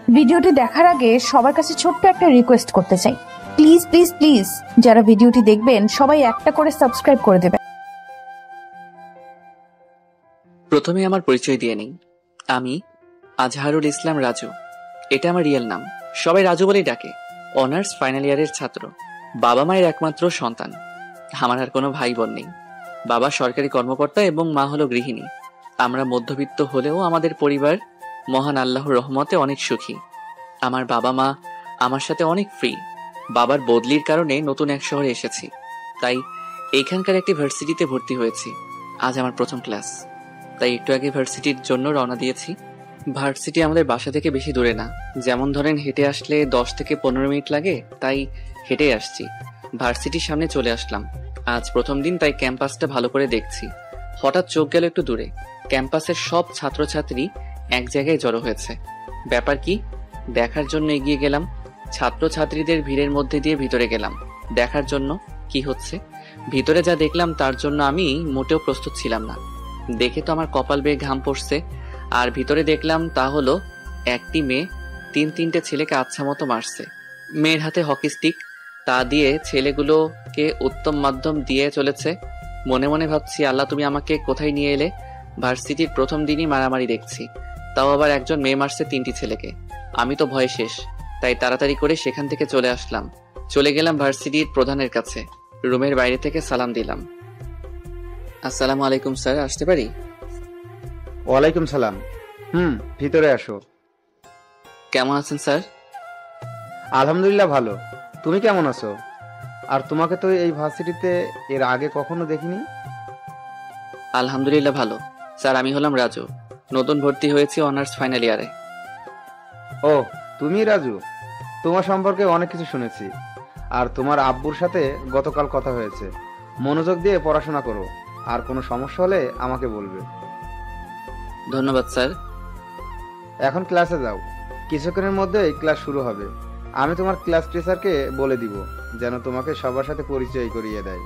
ভিডিওটি দেখার আগে সবার কাছে ছোট্ট একটা রিকোয়েস্ট করতে চাই, প্লিজ প্লিজ প্লিজ যারা ভিডিওটি দেখবেন সবাই একটা করে সাবস্ক্রাইব করে দেবেন। প্রথমে আমার পরিচয় দিয়ে নেই। আমি আজহারুল ইসলাম রাজু, এটা আমার রিয়েল নাম। সবাই রাজু বলেই ডাকে। অনার্স ফাইনাল ইয়ারের ছাত্র, বাবা মায়ের একমাত্র সন্তান। আমার আর কোনো ভাই বোন নেই। বাবা সরকারি কর্মকর্তা এবং মা হলো গৃহিণী। আমরা মধ্যবিত্ত হলেও আমাদের পরিবার মহান আল্লাহর রহমতে অনেক সুখী। আমার বাবা মা আমার সাথে অনেক ফ্রি। বাবার বদলির কারণে নতুন এক শহরে এসেছি, তাই এইখানকার একটি ভার্সিটিতে ভর্তি হয়েছি। আজ আমার প্রথম ক্লাস, তাই একটু আগে ভার্সিটির জন্য রওনা দিয়েছি। ভার্সিটি আমাদের বাসা থেকে বেশি দূরে না, যেমন ধরেন হেঁটে আসলে 10 থেকে 15 মিনিট লাগে, তাই হেঁটে আসছি। ভার্সিটির সামনে চলে আসলাম। আজ প্রথম দিন, তাই ক্যাম্পাসটা ভালো করে দেখছি। হঠাৎ চোখ গেল একটু দূরে। ক্যাম্পাসের সব ছাত্রছাত্রী এক জায়গায় জড়ো হয়েছে। ব্যাপার কি দেখার জন্য এগিয়ে গেলাম। ছাত্রছাত্রীদের ভিড়ের মধ্যে দিয়ে ভিতরে গেলাম দেখার জন্য কি হচ্ছে। ভিতরে যা দেখলাম তার জন্য আমি মোটেও প্রস্তুত ছিলাম না। দেখে তো আমার কপাল বেয়ে ঘাম পড়ছে। আর ভিতরে দেখলাম তা হলো একটি মেয়ে 3-3টে ছেলেকে আচ্ছা মতো মারছে। মেয়ের হাতে হকি স্টিক, তা দিয়ে ছেলেগুলোকে উত্তম মাধ্যম দিয়ে চলেছে। মনে মনে ভাবছি, আল্লাহ তুমি আমাকে কোথায় নিয়ে এলে। ভার্সিটির প্রথম দিনই মারামারি দেখছি, তাও আবার একজন মেয়ে মারছে 3টি ছেলেকে। আমি তো ভয়ে শেষ, তাই তাড়াতাড়ি করে সেখান থেকে চলে আসলাম। চলে গেলাম ভার্সিটির প্রধানের কাছে। রুমের বাইরে থেকে সালাম দিলাম। আসসালামু আলাইকুম স্যার, আসতে পারি? ওয়ালাইকুম সালাম। ভিতরে আসো। কেমন আছেন স্যার? আলহামদুলিল্লাহ ভালো। তুমি কেমন আছো? আর তোমাকে তো এই ভার্সিটিতে এর আগে কখনো দেখিনি। আলহামদুলিল্লাহ ভালো স্যার। আমি হলাম রাজু, নতুন ভর্তি হয়েছি অনার্স ফাইনাল ইয়ারে। ও, তুমি রাজু? তোমার সম্পর্কে অনেক কিছু শুনেছি। আর তোমার আব্বুর সাথে গতকাল কথা হয়েছে। মনোযোগ দিয়ে পড়াশোনা করো, আর কোনো সমস্যা হলে আমাকে বলবে। ধন্যবাদ স্যার। এখন ক্লাসে যাও, কিছুক্ষণের মধ্যেই ক্লাস শুরু হবে। আমি তোমার ক্লাস টিচারকে বলে দিব যেন তোমাকে সবার সাথে পরিচয় করিয়ে দেয়।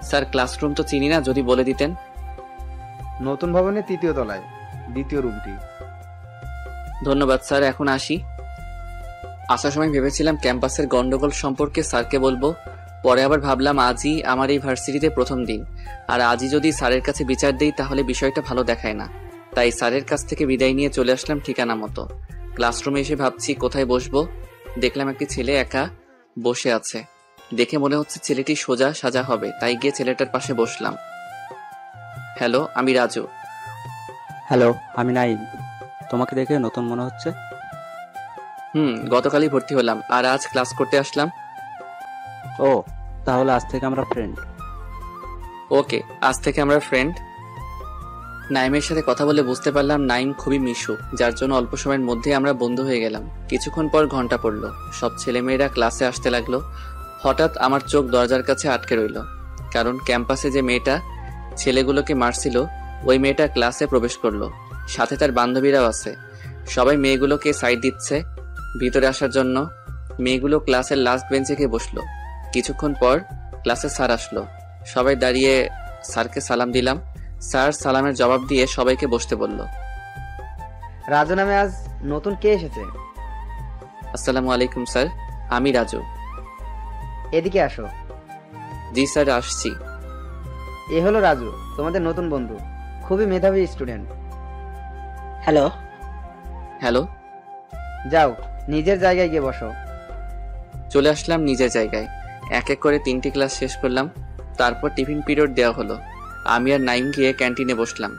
স্যার ক্লাসরুম তো চিনি না, যদি বলে দিতেন। নতুন ভবনে 3য় তলায়, 2য় রুমটি। ধন্যবাদ স্যার, এখন আসি। আসার সময় ভেবেছিলাম ক্যাম্পাসের গন্ডগোল সম্পর্কে স্যারকে বলবো, পরে আবার ভাবলাম আজই আমার এই ভার্সিটিতে প্রথম দিন, আর আজই যদি স্যারের কাছে বিচার দেই তাহলে বিষয়টা ভালো দেখায় না। তাই স্যারের কাছ থেকে বিদায় নিয়ে চলে আসলাম ঠিকানা মতো। ক্লাসরুমে এসে ভাবছি কোথায় বসবো। দেখলাম একটি ছেলে একা বসে আছে। দেখে মনে হচ্ছে ছেলেটি সোজা সাজা হবে, তাই গিয়ে ছেলেটার পাশে বসলাম। হ্যালো, আমি রাজু। হ্যালো, আমি নাইম। তোমাকে দেখে নতুন মনে হচ্ছে। গতকালই ভর্তি হলাম, আর আজ ক্লাস করতে আসলাম। ও, তাহলে আজ থেকে আমরা ফ্রেন্ড। ওকে, আজ থেকে আমরা ফ্রেন্ড। নাইমের সাথে কথা বলে বুঝতে পারলাম নাইম খুবই মিশু, যার জন্য অল্প সময়ের মধ্যে আমরা বন্ধু হয়ে গেলাম। কিছুক্ষণ পর ঘন্টা পড়লো, সব ছেলেমেয়েরা ক্লাসে আসতে লাগলো। হঠাৎ আমার চোখ দরজার কাছে আটকে রইল, কারণ ক্যাম্পাসে যে মেয়েটা ছেলেগুলোকে মারছিল ওই মেয়েটা ক্লাসে প্রবেশ করলো। সাথে তার বান্ধবীরাও আছে। সবাই মেয়েগুলোকে সাইড দিচ্ছে ভিতরে আসার জন্য। মেয়েগুলো ক্লাসের লাস্ট বেঞ্চে গিয়ে বসলো। কিছুক্ষণ পর ক্লাসে স্যার আসলো। সবাই দাঁড়িয়ে স্যারকে সালাম দিলাম। স্যার সালামের জবাব দিয়ে সবাইকে বসতে বলল। রাজু নামে আজ নতুন কে এসেছে? আসসালামু আলাইকুম স্যার, আমি রাজু। এদিকে আসো। জি স্যার, আসছি। এ হলো রাজু, তোমাদের নতুন বন্ধু, খুবই মেধাবী স্টুডেন্ট। হ্যালো। হ্যালো। যাও নিজের জায়গায় গিয়ে বসো। চলে আসলাম নিজের জায়গায়। এক এক করে 3টি ক্লাস শেষ করলাম। তারপর টিফিন পিরিয়ড দেওয়া হলো। আমি আর নাইম গিয়ে ক্যান্টিনে বসলাম।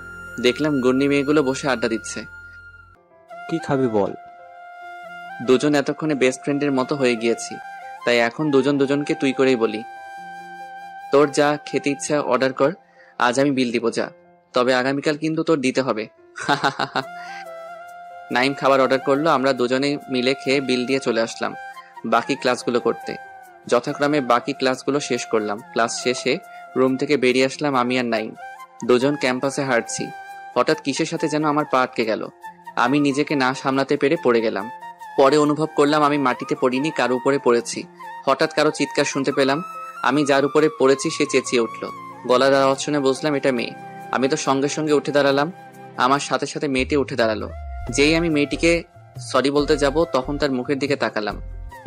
দেখলাম গুন্নি মেয়েগুলো বসে আড্ডা দিচ্ছে। কি খাবি বল? দুজন এতক্ষণে বেস্ট ফ্রেন্ডের মতো হয়ে গিয়েছি, তাই এখন দুজন দুজনকে তুই করেই বলি। তোর যা খেতে ইচ্ছা অর্ডার কর, আজ আমি বিল দিব যা, তবে আগামীকাল কিন্তু তোর দিতে হবে। নাইম খাবার অর্ডার করলো। আমরা দুজনে মিলে খেয়ে বিল দিয়ে চলে আসলাম বাকি ক্লাসগুলো করতে। যথাক্রমে বাকি ক্লাসগুলো শেষ করলাম। ক্লাস শেষে রুম থেকে বেরিয়ে আসলাম আমি আর নাইম। দুজন ক্যাম্পাসে হাঁটছি। হঠাৎ কিসের সাথে যেন আমার পা আটকে গেল। আমি নিজেকে না সামলাতে পেরে পড়ে গেলাম। পরে অনুভব করলাম আমি মাটিতে পড়িনি, কারো উপরে পড়েছি। হঠাৎ কারো চিৎকার শুনতে পেলাম। আমি যার উপরে পড়েছি সে চেঁচিয়ে উঠল। গলার আওয়াজ শুনে বুঝলাম এটা মেয়ে। আমি তো সঙ্গে সঙ্গে উঠে দাঁড়ালাম। আমার সাথে সাথে মেয়েটি উঠে দাঁড়ালো। যেই আমি মেয়েটিকে সরি বলতে যাব তখন তার মুখের দিকে তাকালাম।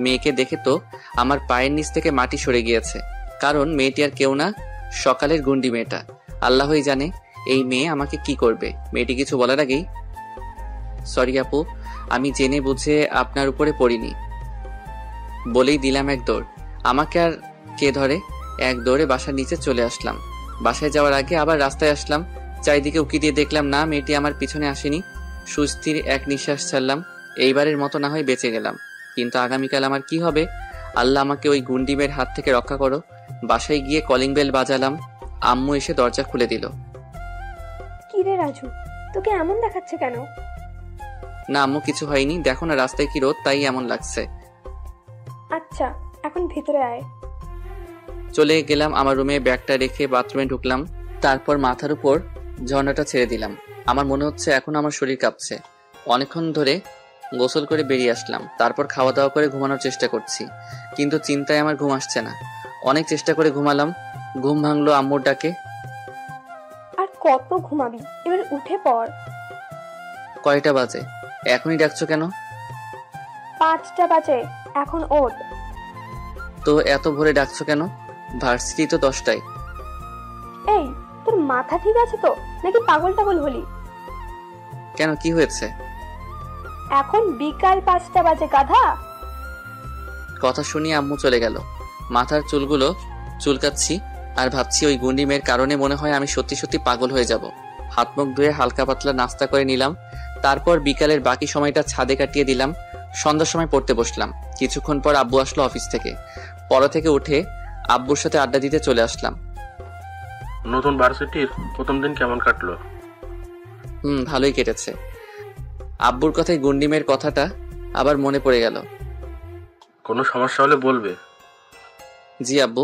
মেয়েকে দেখে তো আমার পায়ের নিচ থেকে মাটি সরে গিয়েছে, কারণ মেয়েটি আর কেউ না, সকালের গুন্ডি মেয়েটা। আল্লাহই জানে এই মেয়ে আমাকে কি করবে। মেয়েটি কিছু বলার আগেই, সরি আপু, আমি জেনে বুঝে আপনার উপরে পড়িনি বলেই দিলাম এক দৌড়। আমাকে আর কে ধরে, এক দৌড়ে বাসার নিচে চলে আসলাম। বাসায় যাওয়ার আগে আবার রাস্তায় আসলাম, চারিদিকে উকি দিয়ে দেখলাম না, মেয়েটি আমার পিছনে আসেনি। সুস্থির এক নিঃশ্বাস ছাড়লাম, এইবারের মতো না হয় বেঁচে গেলাম, কিন্তু আগামীকাল আমার কি হবে? আল্লাহ আমাকে ওই গুন্ডিমের হাত থেকে রক্ষা করো। বাসায় গিয়ে কলিং বেল বাজালাম, আম্মু এসে দরজা খুলে দিল। কি রে রাজু, তোকে এমন দেখাচ্ছে কেন? না আম্মু, কিছু হয়নি, দেখো না রাস্তায় কি রোদ, তাই এমন লাগছে। আচ্ছা, এখন ভিতরে আয়। চলে গেলাম আমার রুমে, ব্যাগটা রেখে বাথরুমে ঢুকলাম। তারপর মাথার উপর ঝর্ণাটা ছেড়ে দিলাম। আমার মনে হচ্ছে এখন আমার শরীর কাঁপছে। অনেকক্ষণ ধরে গোসল করে বেরিয়ে আসলাম, তারপর খাওয়া দাওয়া করে ঘুমানোর চেষ্টা করছি, কিন্তু চিন্তায় আমার ঘুম আসছে না। অনেক চেষ্টা করে ঘুমালাম, ঘুম ভাঙলো আম্মুর ডাকে। আর কত ঘুমাবি, এবার উঠে পড়। কয়টা বাজে? এখনই ডাকছো কেন? 5টা বাজে, এখন ওঠ। তো এত ভোরে ডাকছো কেন? ভার্সিটি তো 10টায়। এই, তোর মাথা ঠিক আছে তো, নাকি পাগল টাগল হলি? কেন, কি হয়েছে? এখন বিকাল 5টা বাজে, গাধা। কথা শুনিয়ে আম্মু চলে গেল। মাথার চুলগুলো চুলকাচ্ছি আর ভাবছি ওই গুন্ডি মেয়ের কারণে মনে হয় আমি সত্যি সত্যি পাগল হয়ে যাব। হাত মুখ ধুয়ে হালকা পাতলা নাস্তা করে নিলাম, তারপর বিকালের বাকি সময়টা ছাদে কাটিয়ে দিলাম। সন্ধ্যার সময় পড়তে বসলাম। কিছুক্ষণ পর আব্বু আসলো অফিস থেকে। পড়া থেকে উঠে আব্বুর সাথে আড্ডা দিতে চলে আসলাম। নতুন ভার্সিটির প্রথম দিন কেমন কাটলো? ভালোই কেটেছে। আব্বুর কথায় গুন্ডিমের কথাটা আবার মনে পড়ে গেল। কোনো সমস্যা হলে বলবে। জি আব্বু।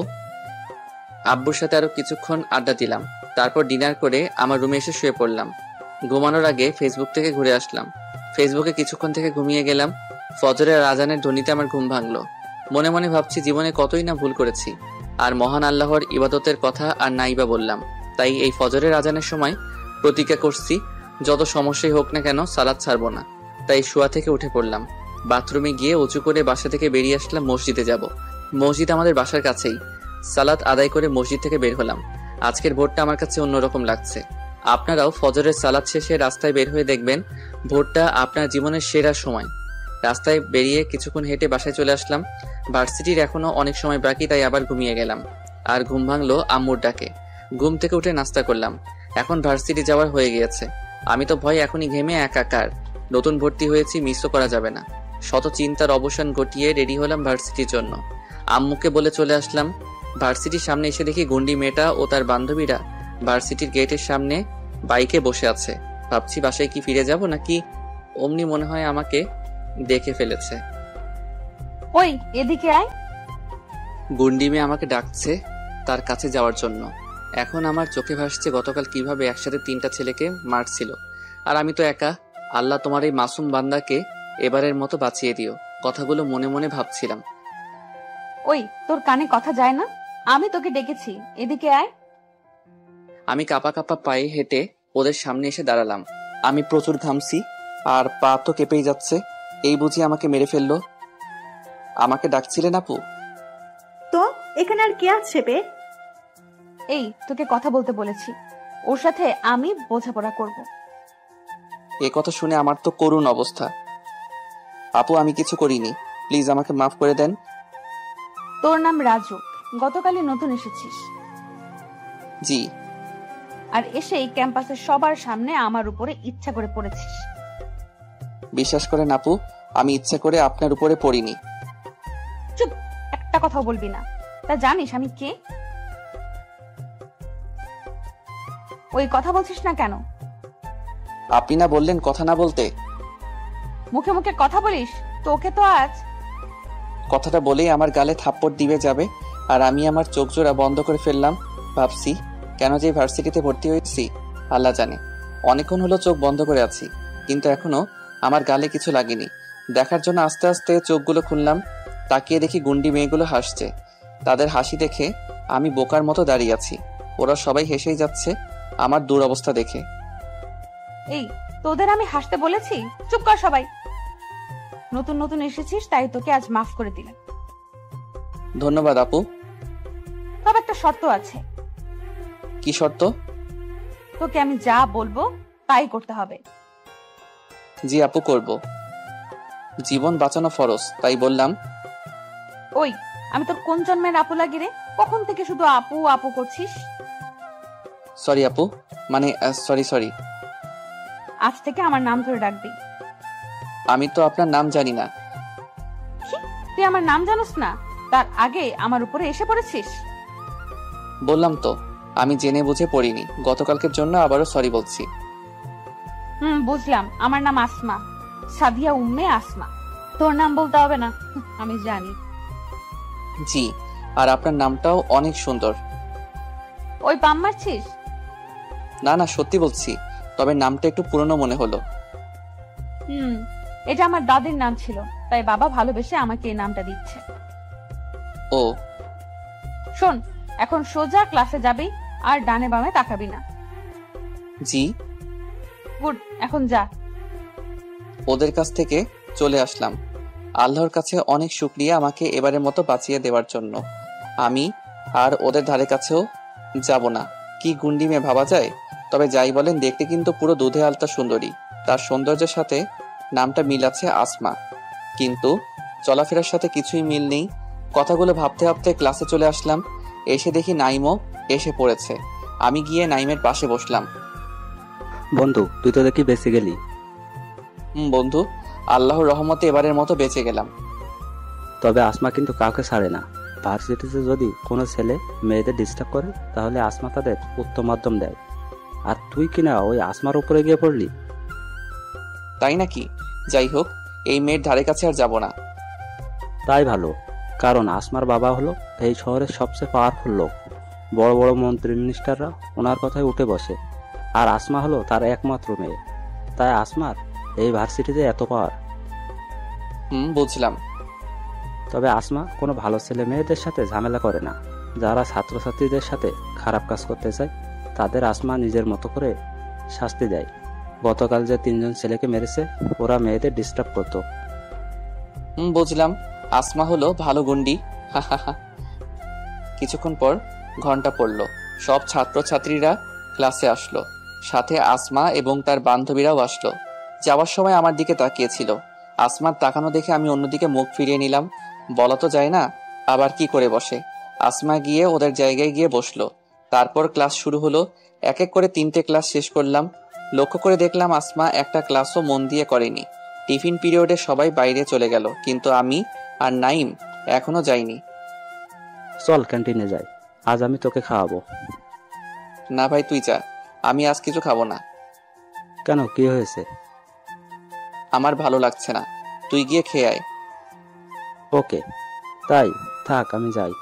আব্বুর সাথে আরো কিছুক্ষণ আড্ডা দিলাম, তারপর ডিনার করে আমার রুমে এসে শুয়ে পড়লাম। ঘুমানোর আগে ফেসবুক থেকে ঘুরে আসলাম। ফেসবুকে কিছুক্ষণ থেকে ঘুমিয়ে গেলাম। ফজরের আজানের ধ্বনিতে আমার ঘুম ভাঙলো। মনে মনে ভাবছি জীবনে কতই না ভুল করেছি, আর মহান আল্লাহর ইবাদতের কথা আর নাইবা বললাম। তাই এই ফজরের আজানের সময় প্রতিজ্ঞা করছি, যত সমস্যাই হোক না কেন সালাত ছাড়বো না। তাই শোয়া থেকে উঠে পড়লাম। বাথরুমে গিয়ে উঁচু করে বাসা থেকে বেরিয়ে আসলাম মসজিদে যাব। মসজিদ আমাদের বাসার কাছেই। সালাত আদায় করে মসজিদ থেকে বের হলাম। আজকের ভোরটা আমার কাছে অন্যরকম লাগছে। আপনারাও ফজরের সালাত শেষে রাস্তায় বের হয়ে দেখবেন, ভোরটা আপনার জীবনের সেরা সময়। রাস্তায় বেরিয়ে কিছুক্ষণ হেঁটে বাসায় চলে আসলাম। ভার্সিটির এখনো অনেক সময় বাকি, তাই আবার ঘুমিয়ে গেলাম। আর ঘুম ভাঙলো আম্মুর ডাকে। ঘুম থেকে উঠে নাস্তা করলাম। এখন ভার্সিটি যাওয়ার হয়ে গিয়েছে। আমি তো ভয় এখনই ঘেমে একাকার। নতুন ভর্তি হয়েছি, মিসও করা যাবে না। শত চিন্তার অবসান ঘটিয়ে রেডি হলাম ভার্সিটির জন্য। আম্মুকে বলে চলে আসলাম। ভার্সিটির সামনে এসে দেখি গুন্ডি মেয়েটা ও তার বান্ধবীরা ভার্সিটির গেটের সামনে বাইকে বসে আছে। ভাবছি বাসায় কি ফিরে যাব নাকি, অমনি মনে হয় আমাকে দেখে ফেলেছে। ওই এদিকে আয়। গুন্ডি মেয়ে আমাকে ডাকছে তার কাছে যাওয়ার জন্য। এখন আমার চোখে ভাসছে গতকাল কিভাবে একসাথে 3টা ছেলেকে মারছিল, আর আমি তো একা। আল্লাহ তোমার এই মাসুম বান্দাকে এবারের মতো বাঁচিয়ে দিও। কথাগুলো মনে মনে ভাবছিলাম। ওই, তোর কানে কথা যায় না? আমি তোকে ডেকেছি, এদিকে আয়। আমি কাপা কাপা পায়ে হেঁটে ওদের সামনে এসে দাঁড়ালাম। আমি প্রচুর ঘামছি আর পা তো কেঁপেই যাচ্ছে। এই বুঝি আমাকে মেরে ফেললো। আমাকে ডাকছিলেন আপু? তো এখানে আর কে আছে বে? এই, তোকে কথা বলতে বলেছি, ওর সাথে আমি বোঝাপড়া করব। এ কথা শুনে আমার তো করুণ অবস্থা। আপু আমি কিছু করিনি, প্লিজ আমাকে মাফ করে দেন। তোর নাম রাজু, গতকালই নতুন এসেছিস। জি। আর এসেই ক্যাম্পাসের সবার সামনে আমার উপরে ইচ্ছা করে পড়েছিস। বিশ্বাস করেন আপু, আমি ইচ্ছা করে আপনার উপরে পড়িনি। চুপ, একটা কথাও বলবি না। তা জানিস আমি কে? ওই কথা বলছিস না কেন? আপনি না বললেন কথা না বলতে? মুখে মুখে কথা বলিস, তোকে তো আজ। কথাটা বলেই আমার গালে থাপ্পড় দিবে যাবে, আর আমি আমার চোখ জোড়া বন্ধ করে ফেললাম। ভাবছি কেন যে ভার্সিটিতে ভর্তি হয়েছি আল্লাহ জানে। অনেকক্ষণ হলো চোখ বন্ধ করে আছি, কিন্তু এখনো আমার গালে কিছু লাগেনি। দেখার জন্য আস্তে আস্তে চোখগুলো খুললাম। তাকিয়ে দেখি গুন্ডি মেয়েগুলো হাসছে। তাদের হাসি দেখে আমি বোকার মতো দাঁড়িয়ে আছি। ওরা সবাই হেসেই যাচ্ছে আমার দুরবস্থা দেখে। এই, তোদের আমি হাসতে বলেছি? চুপ কর সবাই। নতুন নতুন এসেছিস তাই তোকে আজ মাফ করে দিলাম। ধন্যবাদ আপু। তবে একটা শর্ত আছে। কি শর্ত? তোকে আমি যা বলবো তাই করতে হবে। জি আপু, করব। জীবন বাঁচানো ফরজ, তাই বললাম। ওই, আমি তোর কোন জন্মের আপু লাগি রে? কখন থেকে শুধু আপু আপু করছিস? সরি আপু, মানে সরি। আজ থেকে আমার নাম ধরে ডাকবি। আমি তো আপনার নাম জানি না। কি? তুই আমার নাম জানিস না? তার আগে আমার উপরে এসে পড়েছিস? বললাম তো, আমি জেনে বুঝে পড়িনি। গতকালকের জন্য আবারও সরি বলছি। বুঝলাম। আমার নাম আসমা, সাদিয়া উম্মে আসমা। তোর নাম বলতে হবে না, আমি জানি। জি, আর আপনার নামটাও অনেক সুন্দর। ওই পাম মারছিস? না না, সত্যি বলছি। তবে নামটা একটু পুরনো মনে হলো। এটা আমার দাদির নাম ছিল, তাই বাবা ভালোবেসে আমাকে এই নামটা দিচ্ছে। ও শোন, এখন সোজা ক্লাসে যাবি আর ডানে বামে তাকাবি না। জি। গুড, এখন যা। ওদের কাছ থেকে চলে আসলাম। আল্লাহর কাছে অনেক শুকরিয়া আমাকে এবারের মতো বাঁচিয়ে দেওয়ার জন্য। আমি আর ওদের ধারে কাছেও যাব না। কি গুন্ডি মেয়ে ভাবা যায়। তবে যাই বলেন, দেখতে কিন্তু পুরো দুধে আলতা সুন্দরী। তার সৌন্দর্যের সাথে নামটা মিল আছে আসমা, কিন্তু চলাফেরার সাথে কিছুই মিল নেই। কথাগুলো ভাবতে ভাবতে ক্লাসে চলে আসলাম। এসে দেখি নাইমও এসে পড়েছে। আমি গিয়ে নাইমের পাশে বসলাম। বন্ধু, তুই তো দেখি বেঁচে গেলি। বন্ধু, আল্লাহর রহমতে এবারের মতো বেঁচে গেলাম। তবে আসমা কিন্তু কাউকে ছাড়ে না। ভার্সিটিতে যদি কোনো ছেলে মেয়েদের ডিস্টার্ব করে তাহলে আসমা তাদের উত্তম মাধ্যম দেয়। আর তুই কিনা ওই আসমার উপরে গিয়ে পড়লি। তাই নাকি? যাই হোক, এই মেয়ের ধারে কাছে আর যাব না। তাই ভালো, কারণ আসমার বাবা হলো এই শহরের সবচেয়ে পাওয়ারফুল লোক। বড় বড় মন্ত্রী মিনিস্টাররা ওনার কথায় উঠে বসে। আর আসমা হলো তার একমাত্র মেয়ে, তাই আসমার এই ভার্সিটিতে এত পাওয়ার। বুঝলাম। তবে আসমা কোনো ভালো ছেলে মেয়েদের সাথে ঝামেলা করে না। যারা ছাত্রছাত্রীদের সাথে খারাপ কাজ করতে চায় তাদের আসমা নিজের মতো করে শাস্তি দেয়। গতকাল যে 3 জন ছেলেকে মেরেছে ওরা মেয়েদের ডিস্টার্ব করতো। বুঝলাম। আসমা হলো ভালো গুন্ডি। কিছুক্ষণ পর ঘন্টা পড়লো। সব ছাত্রছাত্রীরা ক্লাসে আসলো, সাথে আসমা এবং তার বান্ধবীরাও আসলো। যাওয়ার সময় আমার দিকে তাকিয়েছিল। আসমার তাকানো দেখে আমি অন্যদিকে মুখ ফিরিয়ে নিলাম। বলা তো যায় না, আবার কি করে বসে। আসমা গিয়ে ওদের জায়গায় গিয়ে বসলো। তারপর ক্লাস শুরু হলো। এক এক করে 3টে ক্লাস শেষ করলাম। লক্ষ্য করে দেখলাম আসমা একটা ক্লাসও মন দিয়ে করেনি। টিফিন পিরিয়ডে সবাই বাইরে চলে গেল, কিন্তু আমি আর নাইম এখনো যাইনি। চল ক্যান্টিনে যাই, আজ আমি তোকে খাওয়াবো। না ভাই, তুই যা, আমি আজ কিছু খাবো না। কেন, কি হয়েছে? আমার ভালো লাগছে না, তুই গিয়ে খেয়ে আয়। ওকে, তাই থাক, আমি যাই।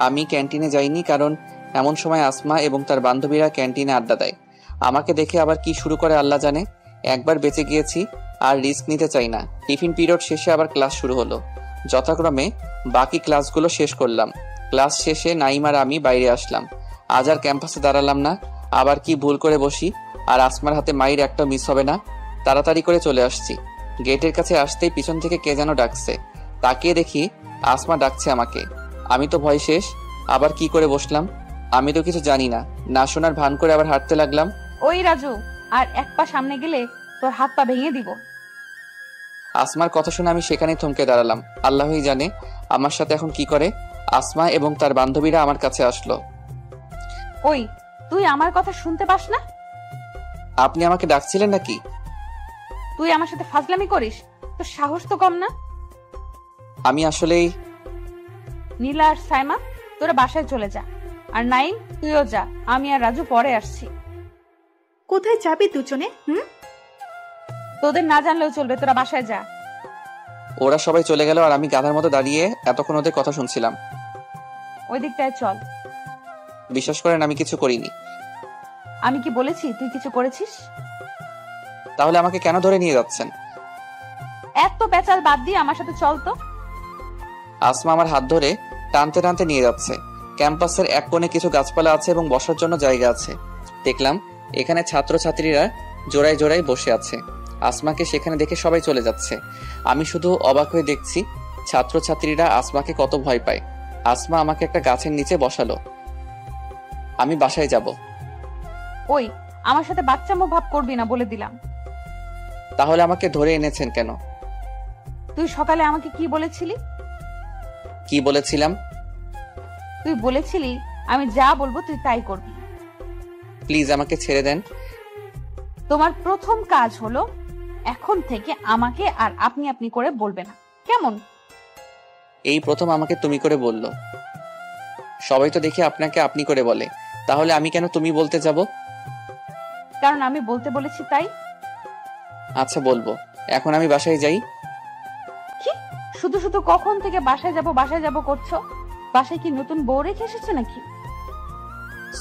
আমি ক্যান্টিনে যাইনি, কারণ এমন সময় আসমা এবং তার বান্ধবীরা ক্যান্টিনে আড্ডা দেয়। আমাকে দেখে আবার কি শুরু করে আল্লাহ জানে। একবার বেঁচে গিয়েছি, আর রিস্ক নিতে চাই না। টিফিন পিরিয়ড শেষে আবার ক্লাস শুরু হলো। যথাক্রমে বাকি ক্লাসগুলো শেষ করলাম। ক্লাস শেষে নাইম আর আমি বাইরে আসলাম। আজ আর ক্যাম্পাসে দাঁড়ালাম না। আবার কি ভুল করে বসি, আর আসমার হাতে মাইর একটা মিস হবে না। তাড়াতাড়ি করে চলে আসছি। গেটের কাছে আসতেই পিছন থেকে কে যেন ডাকছে। তাকিয়ে দেখি আসমা ডাকছে আমাকে। আমি তো ভয় শেষ। আবার কি করে বসলাম, আমি তো কিছু জানি না। না শোনার ভান করে আবার হাঁটতে লাগলাম। ওই রাজু, আর এক পা সামনে গেলে তোর হাত পা ভেঙে দিব। আসমার কথা শুনে আমি সেখানেই থমকে দাঁড়ালাম। আল্লাহই জানে আমার সাথে এখন কি করে। আসমা এবং তার বান্ধবীরা আমার কাছে আসলো। ওই, তুই আমার কথা শুনতে পাস না? আপনি আমাকে ডাকছিলেন নাকি? তুই আমার সাথে ফাজলামি করিস? তোর সাহস তো কম না। আমি আসলেই। নীলা আর সাইমা, তোরা বাসায় চলে যা। আর নাইম, তুইও যা। আমি আর রাজু পরে আসছি। কোথায় যাবি দুজনে? তোদের না জানলেও চলবে, তোরা বাসায় যা। ওরা সবাই চলে গেল, আর আমি গাধার মতো দাঁড়িয়ে এতক্ষণ ওদের কথা শুনছিলাম। ওই দিকটায় চল। বিশ্বাস করেন, আমি কিছু করিনি। আমি কি বলেছি তুই কিছু করেছিস? তাহলে আমাকে কেন ধরে নিয়ে যাচ্ছেন? এত পেঁচাল বাদ দিয়ে আমার সাথে চল তো। আসমা আমার হাত ধরে টানতে টানতে নিয়ে যাচ্ছে। ক্যাম্পাসের এক কোণে কিছু গাছপালা আছে এবং বসার জন্য জায়গা আছে। দেখলাম এখানে ছাত্রছাত্রীরা জোড়ায় জোড়ায় বসে আছে। আসমাকে সেখানে দেখে সবাই চলে যাচ্ছে। আমি শুধু অবাক হয়ে দেখছি ছাত্রছাত্রীরা আসমাকে কত ভয় পায়। আসমা আমাকে একটা গাছের নিচে বসালো। আমি বাসায় যাব। ওই, আমার সাথে বাচ্চামো ভাব করবি না বলে দিলাম। তাহলে আমাকে ধরে এনেছেন কেন? তুই সকালে আমাকে কি বলেছিলি? কি বলেছিলাম? তুই বলেছিলি আমি যা বলবো তুই তাই করবি। প্লিজ আমাকে ছেড়ে দেন। তোমার প্রথম কাজ হলো এখন থেকে আমাকে আর আপনি আপনি করে বলবে না, কেমন? এই প্রথম আমাকে তুমি করে বললো। সবাই তো দেখি আপনাকে আপনি করে বলে, তাহলে আমি কেন তুমি বলতে যাব? কারণ আমি বলতে বলেছি তাই। আচ্ছা বলবো। এখন আমি বাসায় যাই। কি শুধু শুধু কখন থেকে বাসায় যাব করছো? বাসায় কি নতুন বউ রেখে এসেছে নাকি?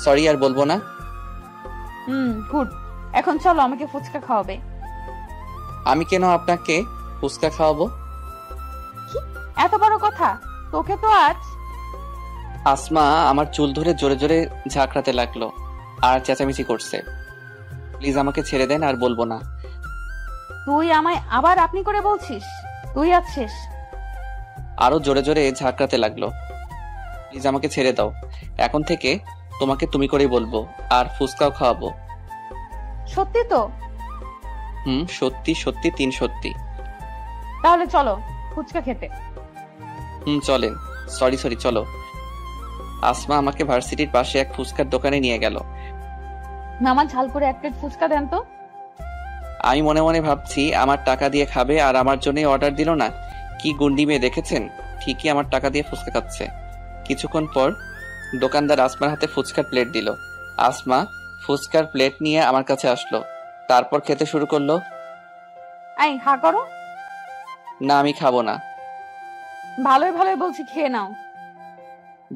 সরি, আর বলবো না। গুড। এখন চলো, আমাকে ফুচকা খাওয়াবে। আমি কেন আপনাকে ফুচকা খাওয়াবো? কি এত বড় কথা? তোকে তো আজ। আসমা আমার চুল ধরে জোরে জোরে ঝাঁকড়াতে লাগলো আর চেঁচামেচি করছে। প্লিজ আমাকে ছেড়ে দেন, আর বলবো না। তুই আমায় আবার আপনি করে বলছিস? তুই আছিস। আরো জোরে জোরে ঝাঁকড়াতে লাগলো। প্লিজ আমাকে ছেড়ে দাও। এখন থেকে তোমাকে তুমি করেই বলবো, আর ফুচকাও খাওয়াবো। সত্যি তো? সত্যি সত্যি, 3 সত্যি। তাহলে চলো ফুচকা খেতে। চলেন। সরি চলো। আসমা আমাকে ভার্সিটির পাশে এক ফুচকার দোকানে নিয়ে গেল। মামা ঝাল করে এক প্লেট ফুচকা দেন তো। আমি মনে মনে ভাবছি আমার টাকা দিয়ে খাবে আর আমার জন্যই অর্ডার দিল না। কি গুন্ডি মেয়ে দেখেছেন, ঠিকই আমার টাকা দিয়ে ফুচকা খাচ্ছে। কিছুক্ষণ পর দোকানদার আসমার হাতে ফুচকার প্লেট দিল। আসমা ফুচকার প্লেট নিয়ে আমার কাছে আসলো, তারপর খেতে শুরু করলো। আই হা করো। না, আমি খাবো না। ভালোই বলছি, খেয়ে নাও।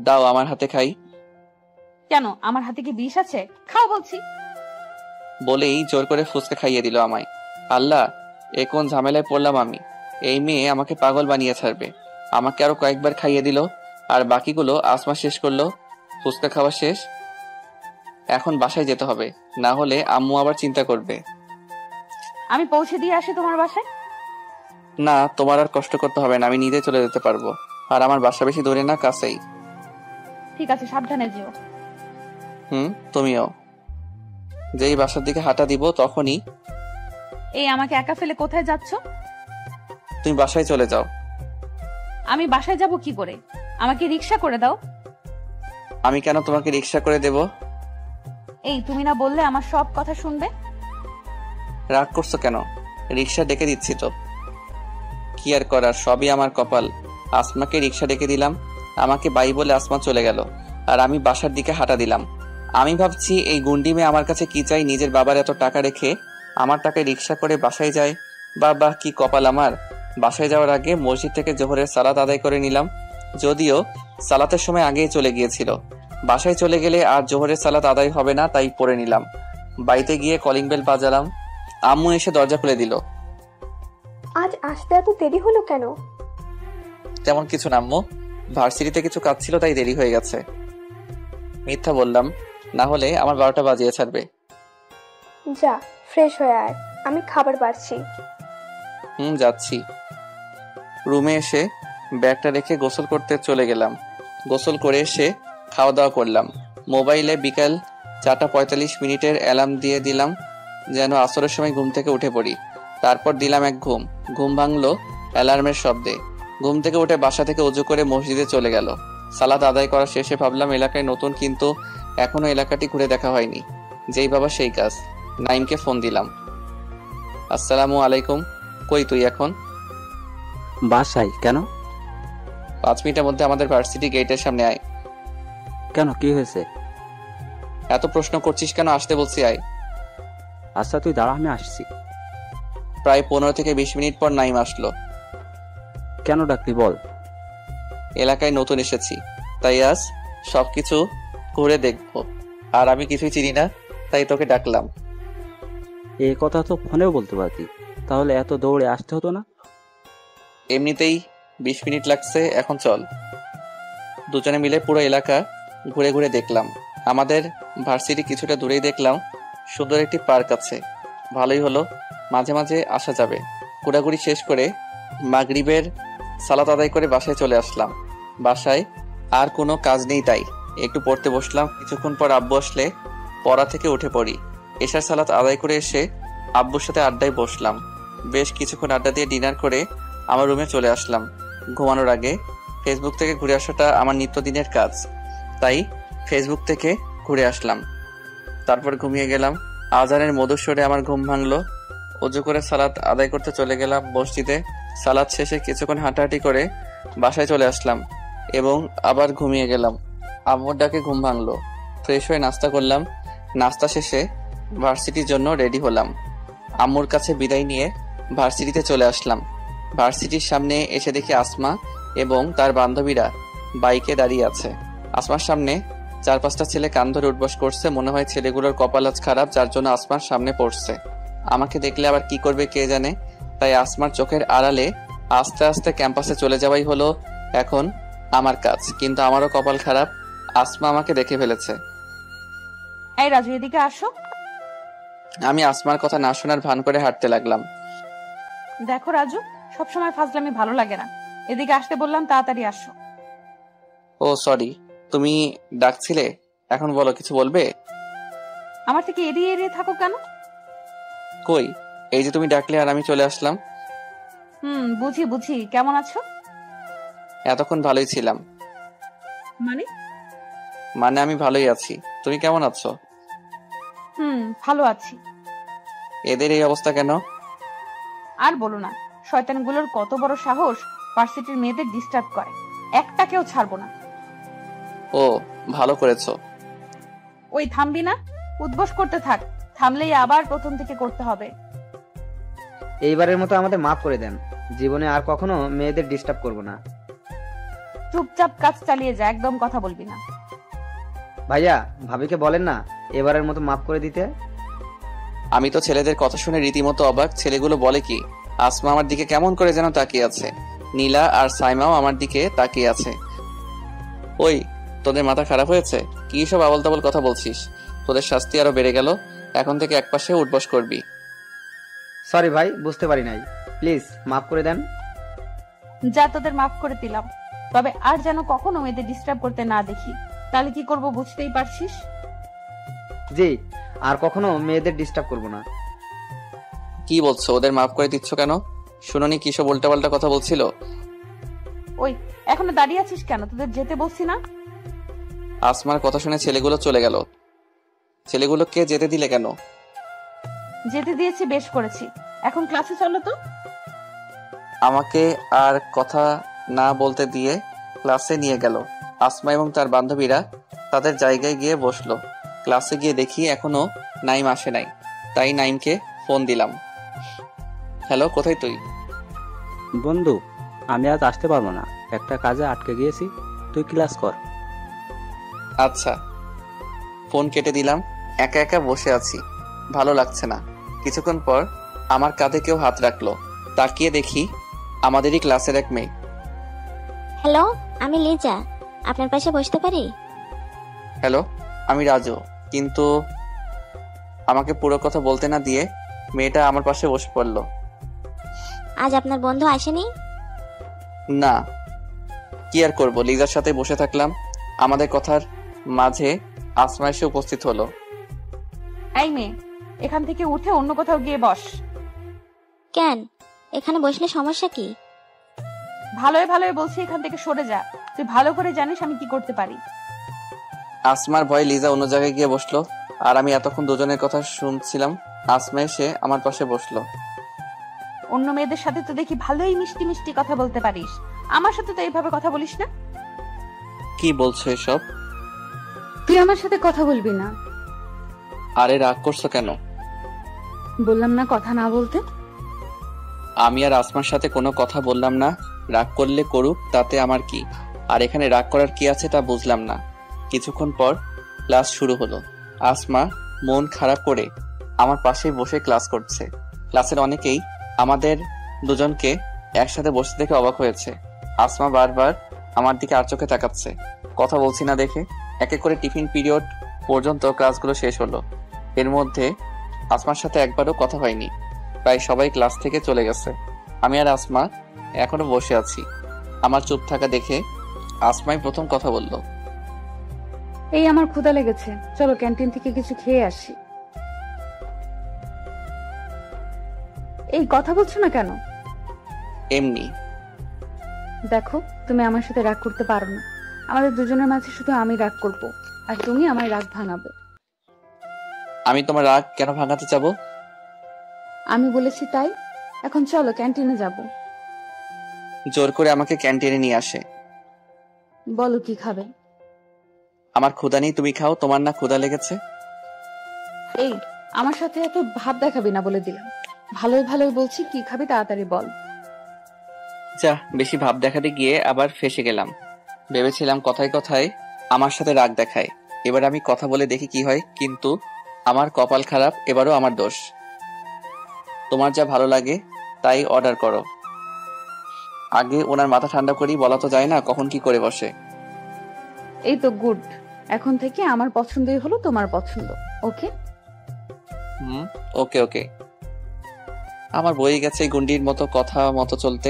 দাও আমার হাতে খাই। কেন, আমার হাতে কি বিষ আছে? খাও বলছি। বলেই জোর করে ফুচকা খাইয়ে দিল আমায়। আল্লাহ, এ কোন ঝামেলায় পড়লাম আমি। এই মেয়ে আমাকে পাগল বানিয়ে ছাড়বে। আমাকে আরো কয়েকবার খাইয়ে দিল, আর বাকিগুলো আসমা শেষ করলো। ফুচকা খাওয়া শেষ। এখন বাসায় যেতে হবে, না হলে আম্মু আবার চিন্তা করবে। আমি পৌঁছে দিয়ে আসি তোমার বাসায়। না, তোমার আর কষ্ট করতে হবে না, আমি নিজে চলে যেতে পারবো। আর আমার বাসা বেশি দূরে না, কাছেই। ঠিক আছে, সাবধানে যেও। তুমিও। যেই বাসার দিকে হাঁটা দিব তখনই। এই আমাকে একা ফেলে কোথায় যাচ্ছ? তুমি বাসায় চলে যাও। আমি বাসায় যাব কি করে? আমাকে রিকশা করে দাও। আমি কেন তোমাকে রিকশা করে দেব? এই তুমি না বললে আমার সব কথা শুনবে? রাগ করছো কেন? রিকশা ডেকে দিচ্ছি তো। কি আর করার, সবই আমার কপাল। আসমাকে রিকশা ডেকে দিলাম, আমাকে বাই বলে আসমা চলে গেল, আর আমি বাসার দিকে হাঁটা দিলাম। আমি ভাবছি এই গুন্ডি মেয়ে আমার কাছে কি চাই, নিজের বাবার এত টাকা রেখে আমার টাকায় রিকশা করে বাসায় যায়। বাবা কি কপাল আমার। বাসায় যাওয়ার আগে মসজিদ থেকে জোহরের সালাত আদায় করে নিলাম, যদিও সালাতের সময় আগেই চলে গিয়েছিল। বাসায় চলে গেলে আর জোহরের সালাত আদায় হবে না, তাই পড়ে নিলাম। বাড়িতে গিয়ে কলিং বেল বাজালাম। আম্মু এসে দরজা খুলে দিল। আজ আসতে এত দেরি হলো কেন? তেমন কিছু না আম্মু, ভার্সিটিতে কিছু কাজ ছিল তাই দেরি হয়ে গেছে। মিথ্যা বললাম, না হলে আমার 12টা বাজিয়ে ছাড়বে। যা ফ্রেশ হয়ে আয়, আমি খাবার বাড়ছি। যাচ্ছি। রুমে এসে ব্যাগটা রেখে গোসল করতে চলে গেলাম। গোসল করে এসে খাওয়া দাওয়া করলাম। মোবাইলে বিকাল 4:45 অ্যালার্ম দিয়ে দিলাম, যেন আসরের সময় ঘুম থেকে উঠে পড়ি। তারপর দিলাম এক ঘুম ভাঙলো অ্যালার্মের শব্দে। ঘুম থেকে উঠে বাসা থেকে উজু করে মসজিদে চলে গেল। সালাত আদায় করা শেষে ভাবলাম এলাকায় নতুন, কিন্তু এখনো এলাকাটি ঘুরে দেখা হয়নি। যেই বাবা সেই কাজ। নাইমকে ফোন দিলাম। আসসালামু আলাইকুম, কই তুই এখন? বাসায়। কেন? 5 মিনিটের মধ্যে আমাদের ভার্সিটি গেটের সামনে আয়। কেন, কি হয়েছে? এত প্রশ্ন করছিস কেন? আসতে বলছি আয়। আচ্ছা তুই দাঁড়া, আমি আসছি। প্রায় 15 থেকে 20 মিনিট পর নাইম আসলো। কেন ডাকলি বল? এলাকায় নতুন এসেছি, তাই আজ সবকিছু ঘুরে দেখবো, আর আমি কিছুই চিনি না, তাই তোকে ডাকলাম। এই কথা তো ফোনেও বলতে পারতি, তাহলে এত দৌড়ে আসতে হতো না। এমনিতেই 20 মিনিট লাগছে, এখন চল। দুজনে মিলে পুরো এলাকা ঘুরে ঘুরে দেখলাম। আমাদের ভার্সিটি কিছুটা দূরেই দেখলাম সুন্দর একটি পার্ক আছে। ভালোই হলো, মাঝে মাঝে আসা যাবে। ঘোরাঘুরি শেষ করে মাগরিবের সালাত আদায় করে বাসায় চলে আসলাম। বাসায় আর কোনো কাজ নেই, তাই একটু পড়তে বসলাম। কিছুক্ষণ পর আব্বু আসলে পড়া থেকে উঠে পড়ি। এশার সালাত আদায় করে এসে আব্বুর সাথে আড্ডায় বসলাম। বেশ কিছুক্ষণ আড্ডা দিয়ে ডিনার করে আমার রুমে চলে আসলাম। ঘুমানোর আগে ফেসবুক থেকে ঘুরে আসাটা আমার নিত্যদিনের কাজ, তাই ফেসবুক থেকে ঘুরে আসলাম। তারপর ঘুমিয়ে গেলাম। আজানের মধুর স্বরে আমার ঘুম ভাঙলো। অজু করে সালাত আদায় করতে চলে গেলাম মসজিদে। সালাত শেষে কিছুক্ষণ হাঁটাহাঁটি করে বাসায় চলে আসলাম এবং আবার ঘুমিয়ে গেলাম। আম্মুর ডাকে ঘুম ভাঙলো। ফ্রেশ হয়ে নাস্তা করলাম। নাস্তা শেষে ভার্সিটির জন্য রেডি হলাম। আম্মুর কাছে বিদায় নিয়ে ভার্সিটিতে চলে আসলাম। ভার্সিটির সামনে এসে দেখি আসমা এবং তার বান্ধবীরা বাইকে দাঁড়িয়ে আছে। আসমার সামনে 4-5টা ছেলে কান ধরে উঠবস করছে। মনে হয় ছেলেগুলোর কপাল আজ খারাপ, যার জন্য আসমার সামনে পড়ছে। আমাকে দেখলে আবার কি করবে কে জানে, তাই আসমার চোখের আড়ালে আস্তে আস্তে ক্যাম্পাসে চলে যাওয়াই হলো এখন আমার কাজ। কিন্তু আমারও কপাল খারাপ, আসমা আমাকে দেখে ফেলেছে। এই রাজু, এদিকে আসো। আমি আসমার কথা না শোনার ভান করে হাঁটতে লাগলাম। দেখো রাজু, সবসময় ফাজলামি ভালো লাগে না। এদিকে আসতে বললাম, তাড়াতাড়ি আসো। ও সরি, তুমি ডাকছিলে? এখন বলো, কিছু বলবে? আমার থেকে এড়িয়ে এড়িয়ে থাকো কেন? কই, এই যে তুমি ডাকলে আর আমি চলে আসলাম। বুঝি বুঝি। কেমন আছো? এতক্ষণ ভালোই ছিলাম। মানে আমি ভালোই আছি। তুমি কেমন আছো? ভালো আছি। এদের এই অবস্থা কেন? আর বলো না, শয়তানগুলোর কত বড় সাহস ভার্সিটির মেয়েদের ডিস্টার্ব করে। একটাকেও ছাড়বো না। ও, ভালো করেছো। ওই থামবি না? উদ্বোস করতে থাক, থামলেই আবার প্রথম থেকে করতে হবে। এইবারের মতো আমাদের মাফ করে দেন। জীবনে আর কখনো মেয়েদের ডিস্টার্ব করব না। চুপচাপ কাজ চালিয়ে যা, একদম কথা বলবি না। ভাইয়া, ভাবিকে বলেন না এবারের মতো মাফ করে দিতে। আমি তো ছেলেদের কথা শুনে রীতিমতো অবাক। ছেলেগুলো বলে কি? আসমা আমার দিকে কেমন করে যেন তাকিয়ে আছে। নীলা আর সাইমাও আমার দিকে তাকিয়ে আছে। ওই, তোদের মাথা খারাপ হয়েছে? কি সব আবল তাবল কথা বলছিস? তোদের শাস্তি আরো বেড়ে গেল। এখন থেকে একপাশে উঠবস করবি। সরি ভাই, বুঝতে পারি নাই। প্লিজ মাফ করে দেন। যা, তোদের মাফ করে দিলাম। তবে আর যেন কখনো মেয়েদের ডিস্টার্ব করতে না দেখি। তাহলে কি করব বুঝতেই পারছিস। জি, আর কখনো মেয়েদের ডিস্টার্ব করব না। কি বলছো? ওদের মাফ করে দিচ্ছ কেন? শুনোনি কি সব উল্টাপাল্টা কথা বলছিল? ওই, এখনো দাঁড়িয়ে আছিস কেন? তোদের যেতে বলছি না? আসমার কথা শুনে ছেলেগুলো চলে গেল। ছেলেগুলোকে যেতে দিলে কেন? যেতে দিয়েছি, বেশ করেছি। এখন ক্লাসে চলো তো। আমাকে আর কথা না বলতে দিয়ে ক্লাসে নিয়ে গেল। আসমা এবং তার বান্ধবীরা তাদের জায়গায় গিয়ে বসলো। ক্লাসে গিয়ে দেখি এখনো নাইম আসে নাই, তাই নাইমকে ফোন দিলাম। হ্যালো, কোথায় তুই? বন্ধু, আমি আজ আসতে পারবো না, একটা কাজে আটকে গিয়েছি। তুই ক্লাস কর। আচ্ছা। ফোন কেটে দিলাম। একা একা বসে আছি, ভালো লাগছে না। কিছুক্ষণ পর আমার কাঁধে কেউ হাত রাখলো। তাকিয়ে দেখি আমাদেরই ক্লাসের এক মেয়ে। হ্যালো, আমি লিজা, আপনার পাশে বসতে পারি? হ্যালো, আমি রাজু। কিন্তু আমাকে পুরো কথা বলতে না দিয়ে মেয়েটা আমার পাশে বসে পড়লো। আজ আপনার বন্ধু আসেনি? না, কি আর করবো, লিজার সাথে বসে থাকলাম। আমাদের কথার মাঝে আসমা এসে উপস্থিত হলো। এই মেয়ে, এখান থেকে উঠে অন্য কোথাও গিয়ে বস। কেন? এখানে বসলে সমস্যা কি? ভালোই ভালোই বলছি, এখান থেকে সরে যা। তুই ভালো করে জানিস আমি কি করতে পারি। আসমার ভয়ে লিজা অন্য জায়গায় গিয়ে বসলো, আর আমি এতক্ষণ দুজনের কথা শুনছিলাম। আসমা এসে আমার পাশে বসলো। অন্য মেয়েদের সাথে তো দেখি ভালোই মিষ্টি মিষ্টি কথা বলতে পারিস, আমার সাথে তো এইভাবে কথা বলিস না। কি বলছো এসব? তুই আমার সাথে কথা বলবি না। আরে রাগ করছো কেন? বললাম না কথা না বলতে। আমি আর আসমার সাথে কোনো কথা বললাম না। রাগ করলে করুক, তাতে আমার কি। আর এখানে রাগ করার কি আছে তা বুঝলাম না। কিছুক্ষণ পর ক্লাস শুরু হলো। আসমা মন খারাপ করে আমার পাশেই বসে ক্লাস করছে। ক্লাসের অনেকেই আমাদের দুজনকে একসাথে বসে দেখে অবাক হয়েছে। আসমা বারবার আমার দিকে আর চোখে তাকাচ্ছে, কথা বলছি না দেখে। এক এক করে টিফিন পিরিয়ড পর্যন্ত ক্লাসগুলো শেষ হলো। এর মধ্যে আসমার সাথে একবারও কথা হয়নি। প্রায় সবাই ক্লাস থেকে চলে গেছে। আমি আর আসমা এখনো বসে আছি। আমার চুপ থাকা দেখে আসমাই প্রথম কথা বলল। এই আমার ক্ষুধা লেগেছে, চলো ক্যান্টিন থেকে কিছু খেয়ে আসি। এই কথা বলছো না কেন? এমনি। দেখো, তুমি আমার সাথে রাগ করতে পারো না। আমাদের দুজনের মাঝে শুধু আমি রাগ করব, আর তুমি আমার রাগ ভাঙাবে। আমি তোমার রাগ কেন ভাঙাতে চাবো? আমি বলেছি তাই। এখন চলো ক্যান্টিনে যাব। জোর করে আমাকে ক্যান্টিনে নিয়ে আসে। বলো কি খাবে? আমার ক্ষুধা নেই, তুমি খাও। তোমার না ক্ষুধা লেগেছে? এই, আমার সাথে এত ভাব দেখাবি না বলে দিলাম। ভালোই ভালোই বলছি, কি খাবি তাড়াতাড়ি বল। যা, বেশি ভাব দেখাতে গিয়ে আবার ফেসে গেলাম। ভেবেছিলাম কথায় কথায় আমার সাথে রাগ দেখায়, এবার আমি কথা বলে দেখি কি হয়। কিন্তু আমার কপাল খারাপ, এবারও আমার দোষ। তোমার যা ভালো লাগে তাই অর্ডার করো। আগে ওনার মাথা ঠান্ডা করি, বলা তো যায় না কখন কি করে বসে। এই তো গুড। এখন থেকে আমার পছন্দই হলো তোমার পছন্দ। ওকে? ওকে ওকে। আমার বয়ে গেছে গুন্ডির মতো কথা মতো চলতে।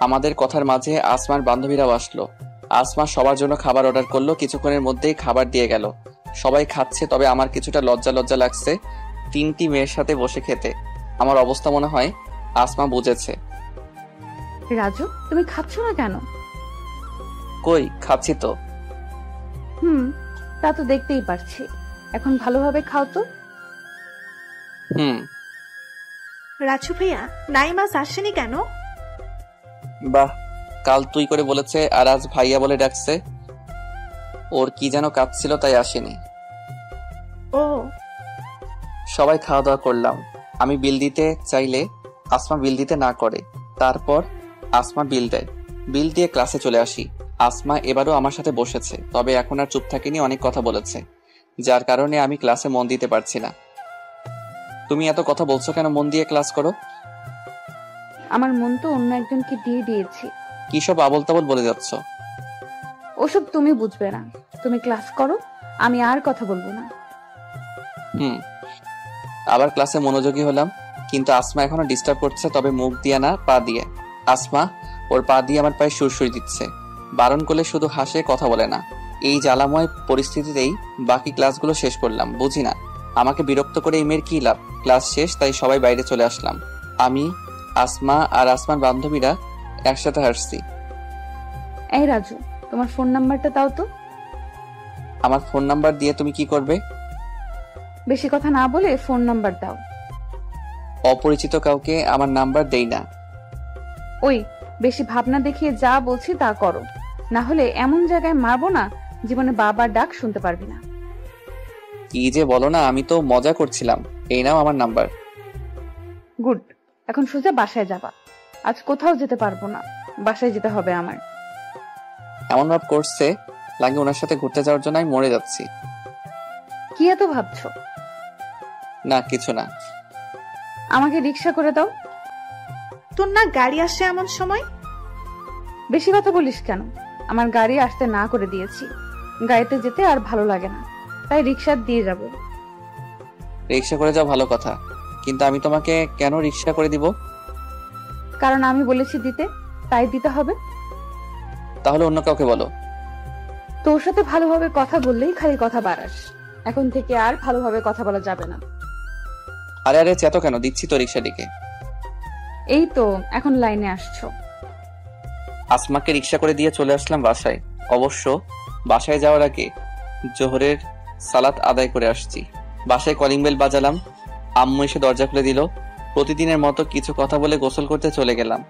আমাদের কথার মাঝে আসমার বান্ধবীরাও আসলো। আসমা সবার জন্য খাবার অর্ডার করলো। কিছুক্ষণের মধ্যেই খাবার দিয়ে গেল। সবাই খাচ্ছে, তবে আমার কিছুটা লজ্জা লজ্জা লাগছে 3টি মেয়ের সাথে বসে খেতে। আমার অবস্থা মনে হয় আসমা বুঝেছে। রাজু, তুমি খাচ্ছ না কেন? কই, খাচ্ছি তো। তা তো দেখতেই পারছি। এখন ভালোভাবে খাও তো। রাজু ভাইয়া, নাইমাস আসেনি কেন? বাহ, কাল তুই করে বলেছে আর আজ ভাইয়া বলে ডাকছে। ওর কি যেন কাজ ছিল তাই আসেনি। ও। সবাই খাওয়া দাওয়া করলাম। আমি বিল দিতে চাইলে আসমা বিল দিতে না করে। তারপর আসমা বিল দেয়। বিল দিয়ে ক্লাসে চলে আসি। আসমা এবারও আমার সাথে বসেছে, তবে এখন আর চুপ থাকেনি, অনেক কথা বলেছে, যার কারণে আমি ক্লাসে মন দিতে পারছি না। তুমি এত কথা বলছো কেন? মন দিয়ে ক্লাস করো। আমার মন তো অন্য একজনকে দিয়ে দিয়েছি। কি সব আবল তাবল বলে যাচ্ছ? ওসব তুমি বুঝবে না। তুমি ক্লাস করো, আমি আর কথা বলবো না। আবার ক্লাসে মনোযোগী হলাম, কিন্তু আসমা এখনো ডিস্টার্ব করছে, তবে মুখ দিয়ে না, পা দিয়ে। আসমা ওর পা দিয়ে আমার পায়ে সুরসুরি দিচ্ছে। বারণ করলে শুধু হাসে, কথা বলে না। এই জ্বালাময় পরিস্থিতিতেই বাকি ক্লাসগুলো শেষ করলাম। বুঝি না আমাকে বিরক্ত করে এই মেয়ের কি লাভ। ক্লাস শেষ, তাই সবাই বাইরে চলে আসলাম। আমি, আসমা আর আসমার বান্ধবীরা একসাথে হাসছি। এই রাজু, তোমার ফোন নাম্বারটা দাও তো। আমার ফোন নাম্বার দিয়ে তুমি কি করবে? বেশি কথা না বলে ফোন নাম্বার দাও। অপরিচিত কাউকে আমার নাম্বার দেই না। ওই, বেশি ভাবনা দেখিয়ে যা বলছি তা করো, না হলে এমন জায়গায় মারবো না জীবনে বাবার ডাক শুনতে পারবি না। কি যে বলো না, আমি তো মজা করছিলাম। এই নাও আমার নাম্বার। গুড। এখন সোজা বাসায় যাবা। আজ কোথাও যেতে পারবো না, বাসায় যেতে হবে আমার। এমন ভাব করছে লাগে ওনার সাথে ঘুরতে যাওয়ার জন্য আমি মরে যাচ্ছি। কি এত ভাবছো? না, কিছু না। আমাকে রিক্সা করে দাও। তোর না গাড়ি আসে এমন সময়? বেশি কথা বলিস কেন? আমার গাড়ি আসতে না করে দিয়েছি। গাড়িতে যেতে আর ভালো লাগে না, তাই রিক্সা দিয়ে যাব। রিক্সা করে যাও ভালো কথা, কিন্তু আমি তোমাকে কেন রিক্সা করে দিব? কারণ আমি বলেছি দিতে, তাই দিতে হবে। তাহলে অন্য কাউকে বলো। তোর সাথে ভালোভাবে কথা বললেই খালি কথা বাড়াস। এখন থেকে আর ভালোভাবে কথা বলা যাবে না। আরে আরে, চেতো কেন? দিচ্ছি তো রিক্সা ডেকে। এই তো এখন লাইনে আসছো। আসমাকে রিক্সা করে দিয়ে চলে আসলাম বাসায়। অবশ্য বাসায় যাওয়ার আগে জোহরের সালাত আদায় করে আসছি। বাসায় কলিং বেল বাজালাম। আম্মু এসে দরজা খুলে দিল। প্রতিদিনের মতো কিছু কথা বলে গোসল করতে চলে গেলাম।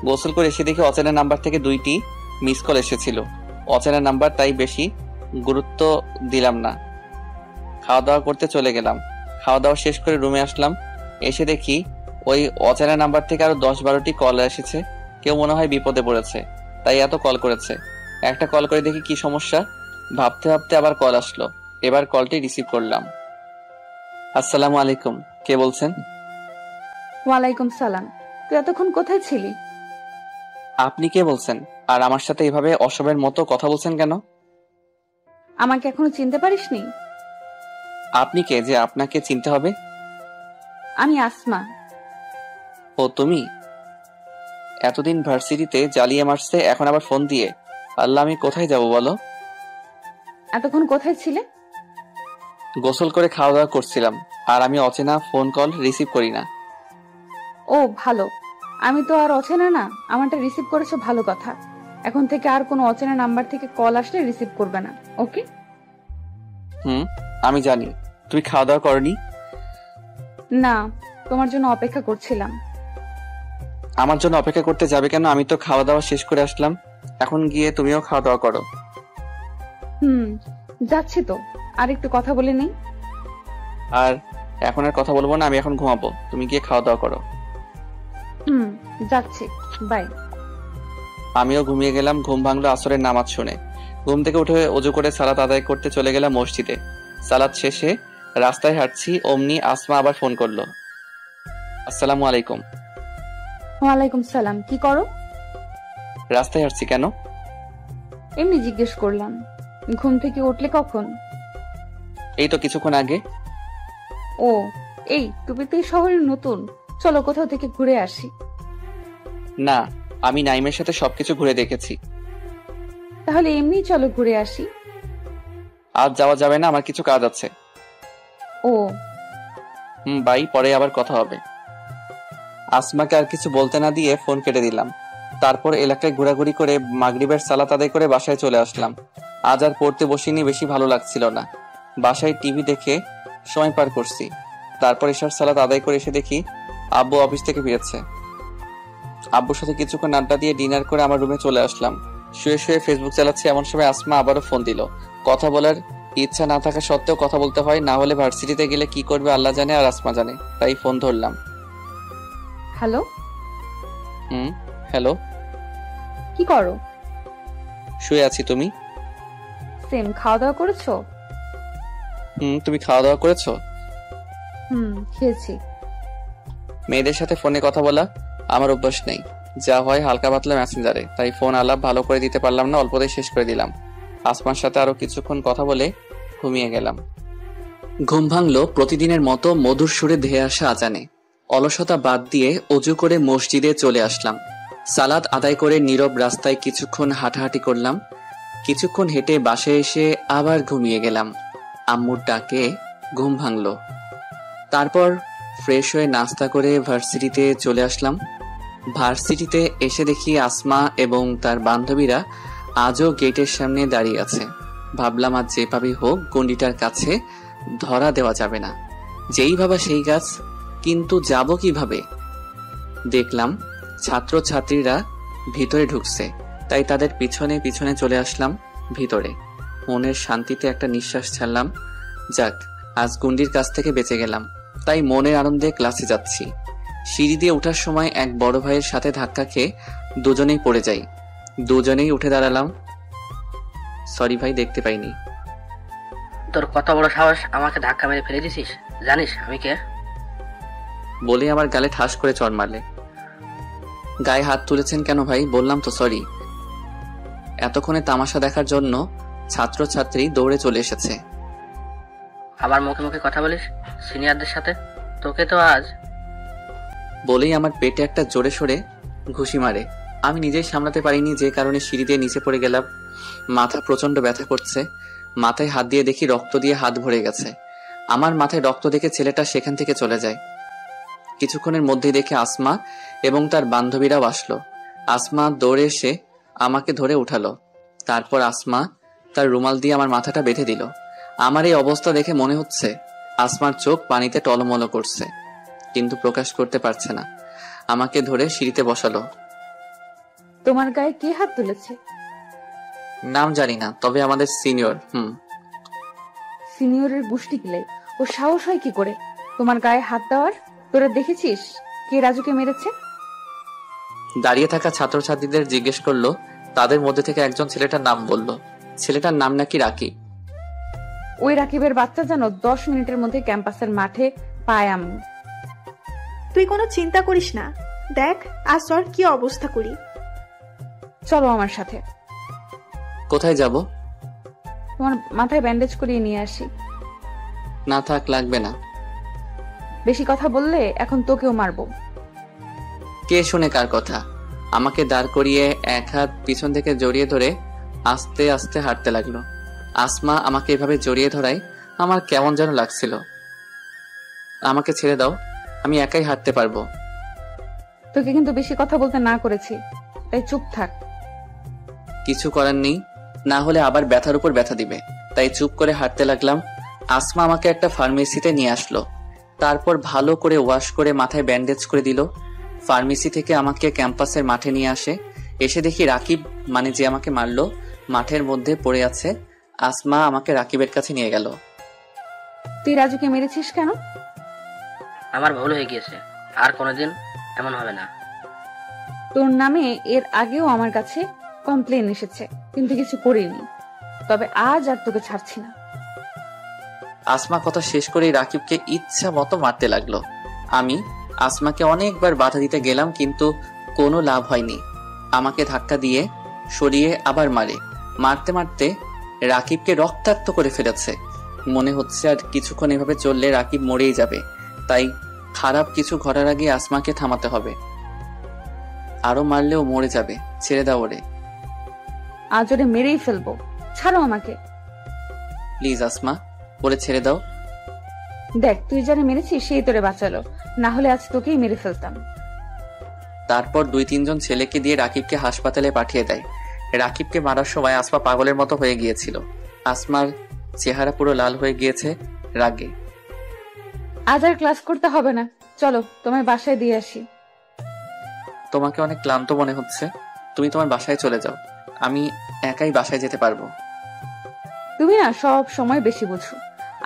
গোসল করে এসে দেখি অচেনা নাম্বার থেকে 2টি মিস কল এসেছিল। অচেনা নাম্বার, তাই বেশি গুরুত্ব দিলাম না। খাওয়া দাওয়া করতে চলে গেলাম। খাওয়া দাওয়া শেষ করে রুমে আসলাম। এসে দেখি ওই অচেনা নাম্বার থেকে আরো 10-12টি কল এসেছে। কেউ মনে হয় বিপদে পড়েছে, তাই এত কল করেছে। একটা কল করে দেখি কি সমস্যা। ভাবতে ভাবতে আবার কল আসলো। এবার কলটি রিসিভ করলাম। আসসালামু আলাইকুম, কে বলছেন? ওয়ালাইকুম সালাম। তুই এতক্ষণ কোথায় ছিলি? আপনি কে বলছেন? আর আমার সাথে এভাবে অসভ্যের মতো কথা বলছেন কেন? আমাকে এখনো চিনতে পারিসনি? আপনি কে যে আপনাকে চিনতে হবে? আমি আসমা। ও তুমি? এতদিন ভার্সিটিতে জ্বালিয়ে মারছে, এখন আবার ফোন দিয়ে। আল্লাহ, আমি কোথায় যাব বলো? এতক্ষণ কোথায় ছিলে? গোসল করে খাওয়া দাওয়া করছিলাম। আর আমি অচেনা ফোন কল রিসিভ করি না। ও ভালো, আমি তো আর অচেনা না। আমারটা রিসিভ করেছো, ভালো কথা। এখন থেকে আর কোনো অচেনা নাম্বার থেকে কল আসলে রিসিভ করবে না, ওকে? আমি জানি। তুমি খাওয়া দাওয়া করনি? না, তোমার জন্য অপেক্ষা করছিলাম। আমার জন্য অপেক্ষা করতে যাবে কেন? আমি তো খাওয়া দাওয়া শেষ করে আসলাম। এখন গিয়ে তুমিও খাওয়া দাওয়া করো। যাচ্ছি তো, আর একটু কথা বলে নেই। আর এখন আর কথা বলবো না, আমি এখন ঘুমাবো। তুমি গিয়ে খাওয়া দাওয়া করো। যাচ্ছি, বাই। আমিও ঘুমিয়ে গেলাম। ঘুম ভাঙলো আসরের নামাজ শুনে। ঘুম থেকে উঠে ওযু করে সালাত আদায় করতে চলে গেলাম মসজিদে। সালাত শেষে রাস্তায় হাঁটছি, অমনি আসমা আবার ফোন করলো। আসসালামু আলাইকুম। ওয়ালাইকুম সালাম। কি করো? রাস্তায় হাঁটছি। কেন? এমনি জিজ্ঞেস করলাম। ঘুম থেকে উঠলে কখন? এই তো কিছুক্ষণ আগে। ও, এই তুমি তো এই শহরে নতুন, চলো কোথাও থেকে ঘুরে আসি। না, আমি নাইমের সাথে সবকিছু ঘুরে দেখেছি। তাহলে এমনি চলো ঘুরে আসি। আজ যাওয়া যাবে না, আমার কিছু কাজ আছে। ও বাই, পরে আবার কথা হবে। আসমাকে আর কিছু বলতে না দিয়ে ফোন কেটে দিলাম। তারপর এলাকায় ঘোরাঘুরি করে মাগরিবের সালাত আদায় করে বাসায় চলে আসলাম। আজ আর পড়তে বসিনি, বেশি ভালো লাগছিল না। বাসায় টিভি দেখে সময় পার করছি। তারপর এশার সালাত আদায় করে এসে দেখি আব্বু অফিস থেকে ফিরেছে। আব্বুর সাথে কিছুক্ষণ আড্ডা দিয়ে ডিনার করে আমার রুমে চলে আসলাম। শুয়ে শুয়ে ফেসবুক চালাচ্ছি, এমন সময় আসমা আবারও ফোন দিল। কথা বলার ইচ্ছা না থাকা সত্ত্বেও কথা বলতে হয়, না হলে ভার্সিটিতে গেলে কি করবে আল্লাহ জানে আর আসমা জানে। তাই ফোন ধরলাম। হ্যালো। হ্যালো। কি করো? শুয়ে আছি। তুমি? সেম। খাওয়া দাওয়া করেছো? তুমি খাওয়া দাওয়া করেছো? খেয়েছি। মেয়েদের সাথে ফোনে কথা বলা আমার অভ্যাস নেই, যা হয় হালকা পাতলা মেসেঞ্জারে। তাই ফোন আলাপ ভালো করে দিতে পারলাম না, অল্পতেই শেষ করে দিলাম। আসমার সাথে আরো কিছুক্ষণ কথা বলে ঘুমিয়ে গেলাম। ঘুম ভাঙলো প্রতিদিনের মতো মধুর সুরে ধেয়ে আসা আজানে। অলসতা বাদ দিয়ে অজু করে মসজিদে চলে আসলাম। সালাত আদায় করে নীরব রাস্তায় কিছুক্ষণ হাঁটাহাঁটি করলাম। কিছুক্ষণ হেঁটে বাসায় এসে আবার ঘুমিয়ে গেলাম। আম্মুর ডাকে ঘুম ভাঙলো। তারপর ফ্রেশ হয়ে নাস্তা করে ভার্সিটিতে চলে আসলাম। ভার্সিটিতে এসে দেখি আসমা এবং তার বান্ধবীরা আজও গেটের সামনে দাঁড়িয়ে আছে। ভাবলাম আজ যেভাবে হোক গন্ডিটার কাছে ধরা দেওয়া যাবে না। যেই ভাবা সেই গাছ, কিন্তু যাব কিভাবে? দেখলাম ছাত্রছাত্রীরা ভিতরে ঢুকছে, তাই তাদের পিছনে পিছনে চলে আসলাম ভিতরে। মনের শান্তিতে একটা নিঃশ্বাস ছাড়লাম। যাক, আজ গুন্ডির কাছ থেকে বেঁচে গেলাম। তাই মনের আনন্দে ক্লাসে যাচ্ছি। সিঁড়ি দিয়ে ওঠার সময় এক বড় ভাইয়ের সাথে ধাক্কা খেয়ে দুজনেই পড়ে যাই। দুজনেই উঠে দাঁড়ালাম। সরি ভাই, দেখতে পাইনি। তোর কত বড় সাহস আমাকে ধাক্কা মেরে ফেলে দিছিস? জানিস আমি কে? বলে আমার গালে ঠাস করে চড় মারলে। গায়ে হাত তুলেছেন কেন ভাই? বললাম তো সরি। এতক্ষণে তামাশা দেখার জন্য ছাত্রছাত্রী দৌড়ে চলে এসেছে। আবার মুখে মুখে কথা বলিস সিনিয়রদের সাথে? তোকে তো আজ। বলেই আমার পেটে একটা জোরে সোরে ঘুষি মারে। আমি নিজেই সামলাতে পারিনি, যে কারণে সিঁড়ি দিয়ে নিচে পড়ে গেলাম। মাথা প্রচন্ড ব্যথা করছে। মাথায় হাত দিয়ে দেখি রক্ত দিয়ে হাত ভরে গেছে। আমার মাথায় রক্ত দেখে ছেলেটা সেখান থেকে চলে যায়। কিছুক্ষণের মধ্যেই দেখে আসমা এবং তার বান্ধবীরাও আসলো। আসমা দৌড়ে এসে আমাকে ধরে উঠালো। তারপর আসমা তার রুমাল দিয়ে আমার মাথাটা বেঁধে দিল। আমার এই অবস্থা দেখে মনে হচ্ছে আসমার চোখ পানিতে টলমল করছে, কিন্তু প্রকাশ করতে পারছে না। আমাকে ধরে সিঁড়িতে বসালো। তোমার গায়ে কে হাত তুলেছে? নাম জানি না, তবে আমাদের সিনিয়র। সিনিয়রের গুষ্টি কিলাই, ও সাহস হয় কি করে তোমার গায়ে হাত দেওয়ার? তোরা দেখেছিস কে রাজুকে মেরেছে? দাঁড়িয়ে থাকা ছাত্রছাত্রীদের জিজ্ঞেস করলো। তাদের মধ্যে থেকে একজন ছেলেটার নাম বলল। ছেলেটার নাম নাকি রাকিব। ওই রাকিবের বাচ্চা যেন 10 মিনিটের মধ্যে ক্যাম্পাসের মাঠে পায় আম্মু। তুই কোনো চিন্তা করিস না, দেখ আসর কি অবস্থা করি। চলো আমার সাথে। কোথায় যাব? তোমার মাথায় ব্যান্ডেজ করিয়ে নিয়ে আসি। না থাক, লাগবে না। বেশি কথা বললে এখন তোকেও মারবো। কে শুনে কার কথা? আমাকে দাঁড় করিয়ে এক হাত পিছন থেকে জড়িয়ে ধরে আস্তে আস্তে হাঁটতে লাগলো। আসমা আমাকে এভাবে জড়িয়ে ধরায় আমার কেমন যেন লাগছিল। আমাকে ছেড়ে দাও, আমি একাই হাঁটতে পারবো। তোকে কিন্তু বেশি কথা বলতে না করেছি, তাই চুপ থাক। কিছু করার নেই, না হলে আবার ব্যথার উপর ব্যথা দিবে, তাই চুপ করে হাঁটতে লাগলাম। আসমা আমাকে একটা ফার্মেসিতে নিয়ে আসলো, তারপর ভালো করে ওয়াশ করে মাথায় ব্যান্ডেজ করে দিল। ফার্মেসি থেকে আমাকে ক্যাম্পাসের মাঠে নিয়ে আসে। এসে দেখি রাকিব, মানে যে আমাকে মারলো, মাঠের মধ্যে পড়ে আছে। আসমা আমাকে রাকিবের কাছে নিয়ে গেল। তুই রাজুকে মেরেছিস কেন? আমার ভুল হয়ে গিয়েছে, আর কোনোদিন এমন হবে না। তোর নামে এর আগেও আমার কাছে কমপ্লেন এসেছে, কিন্তু কিছু করিনি। তবে আজ আর তোকে ছাড়ছি না। আসমা কথা শেষ করেই রাকিবকে ইচ্ছা মতো মারতে লাগলো। আমি আসমাকে অনেকবার বাধা দিতে গেলাম, কিন্তু কোনো লাভ হয়নি। আমাকে ধাক্কা দিয়ে সরিয়ে আবার মারে। মারতে মারতে রাকিবকে রক্তাক্ত করে ফেলেছে। মনে হচ্ছে আর কিছুক্ষণ এভাবে চললে রাকিব মরেই যাবে, তাই খারাপ কিছু ঘটার আগে আসমাকে থামাতে হবে। আরো মারলেও মরে যাবে, ছেড়ে দাও ওরে। আজ ওরে মেরেই ফেলবো, ছাড়ো আমাকে। প্লিজ আসমা, ওরে ছেড়ে দাও। দেখ, তুই যারা মেরেছিস সেই তোরে বাঁচালো, না হলে আজ তোকেই মেরে ফেলতাম। তারপর 2-3 জন ছেলেকে দিয়ে রাকিবকে হাসপাতালে পাঠিয়ে দেয়। রাকিবকে মারার সময় আসমা পাগলের মতো হয়ে গিয়েছিল। আসমার চেহারা পুরো লাল হয়ে গিয়েছে রাগে। আজ আর ক্লাস করতে হবে না, চলো তোমায় বাসায় দিয়ে আসি। তোমাকে অনেক ক্লান্ত মনে হচ্ছে, তুমি তোমার বাসায় চলে যাও, আমি একাই বাসায় যেতে পারবো। তুমি না সব সময় বেশি বুঝো।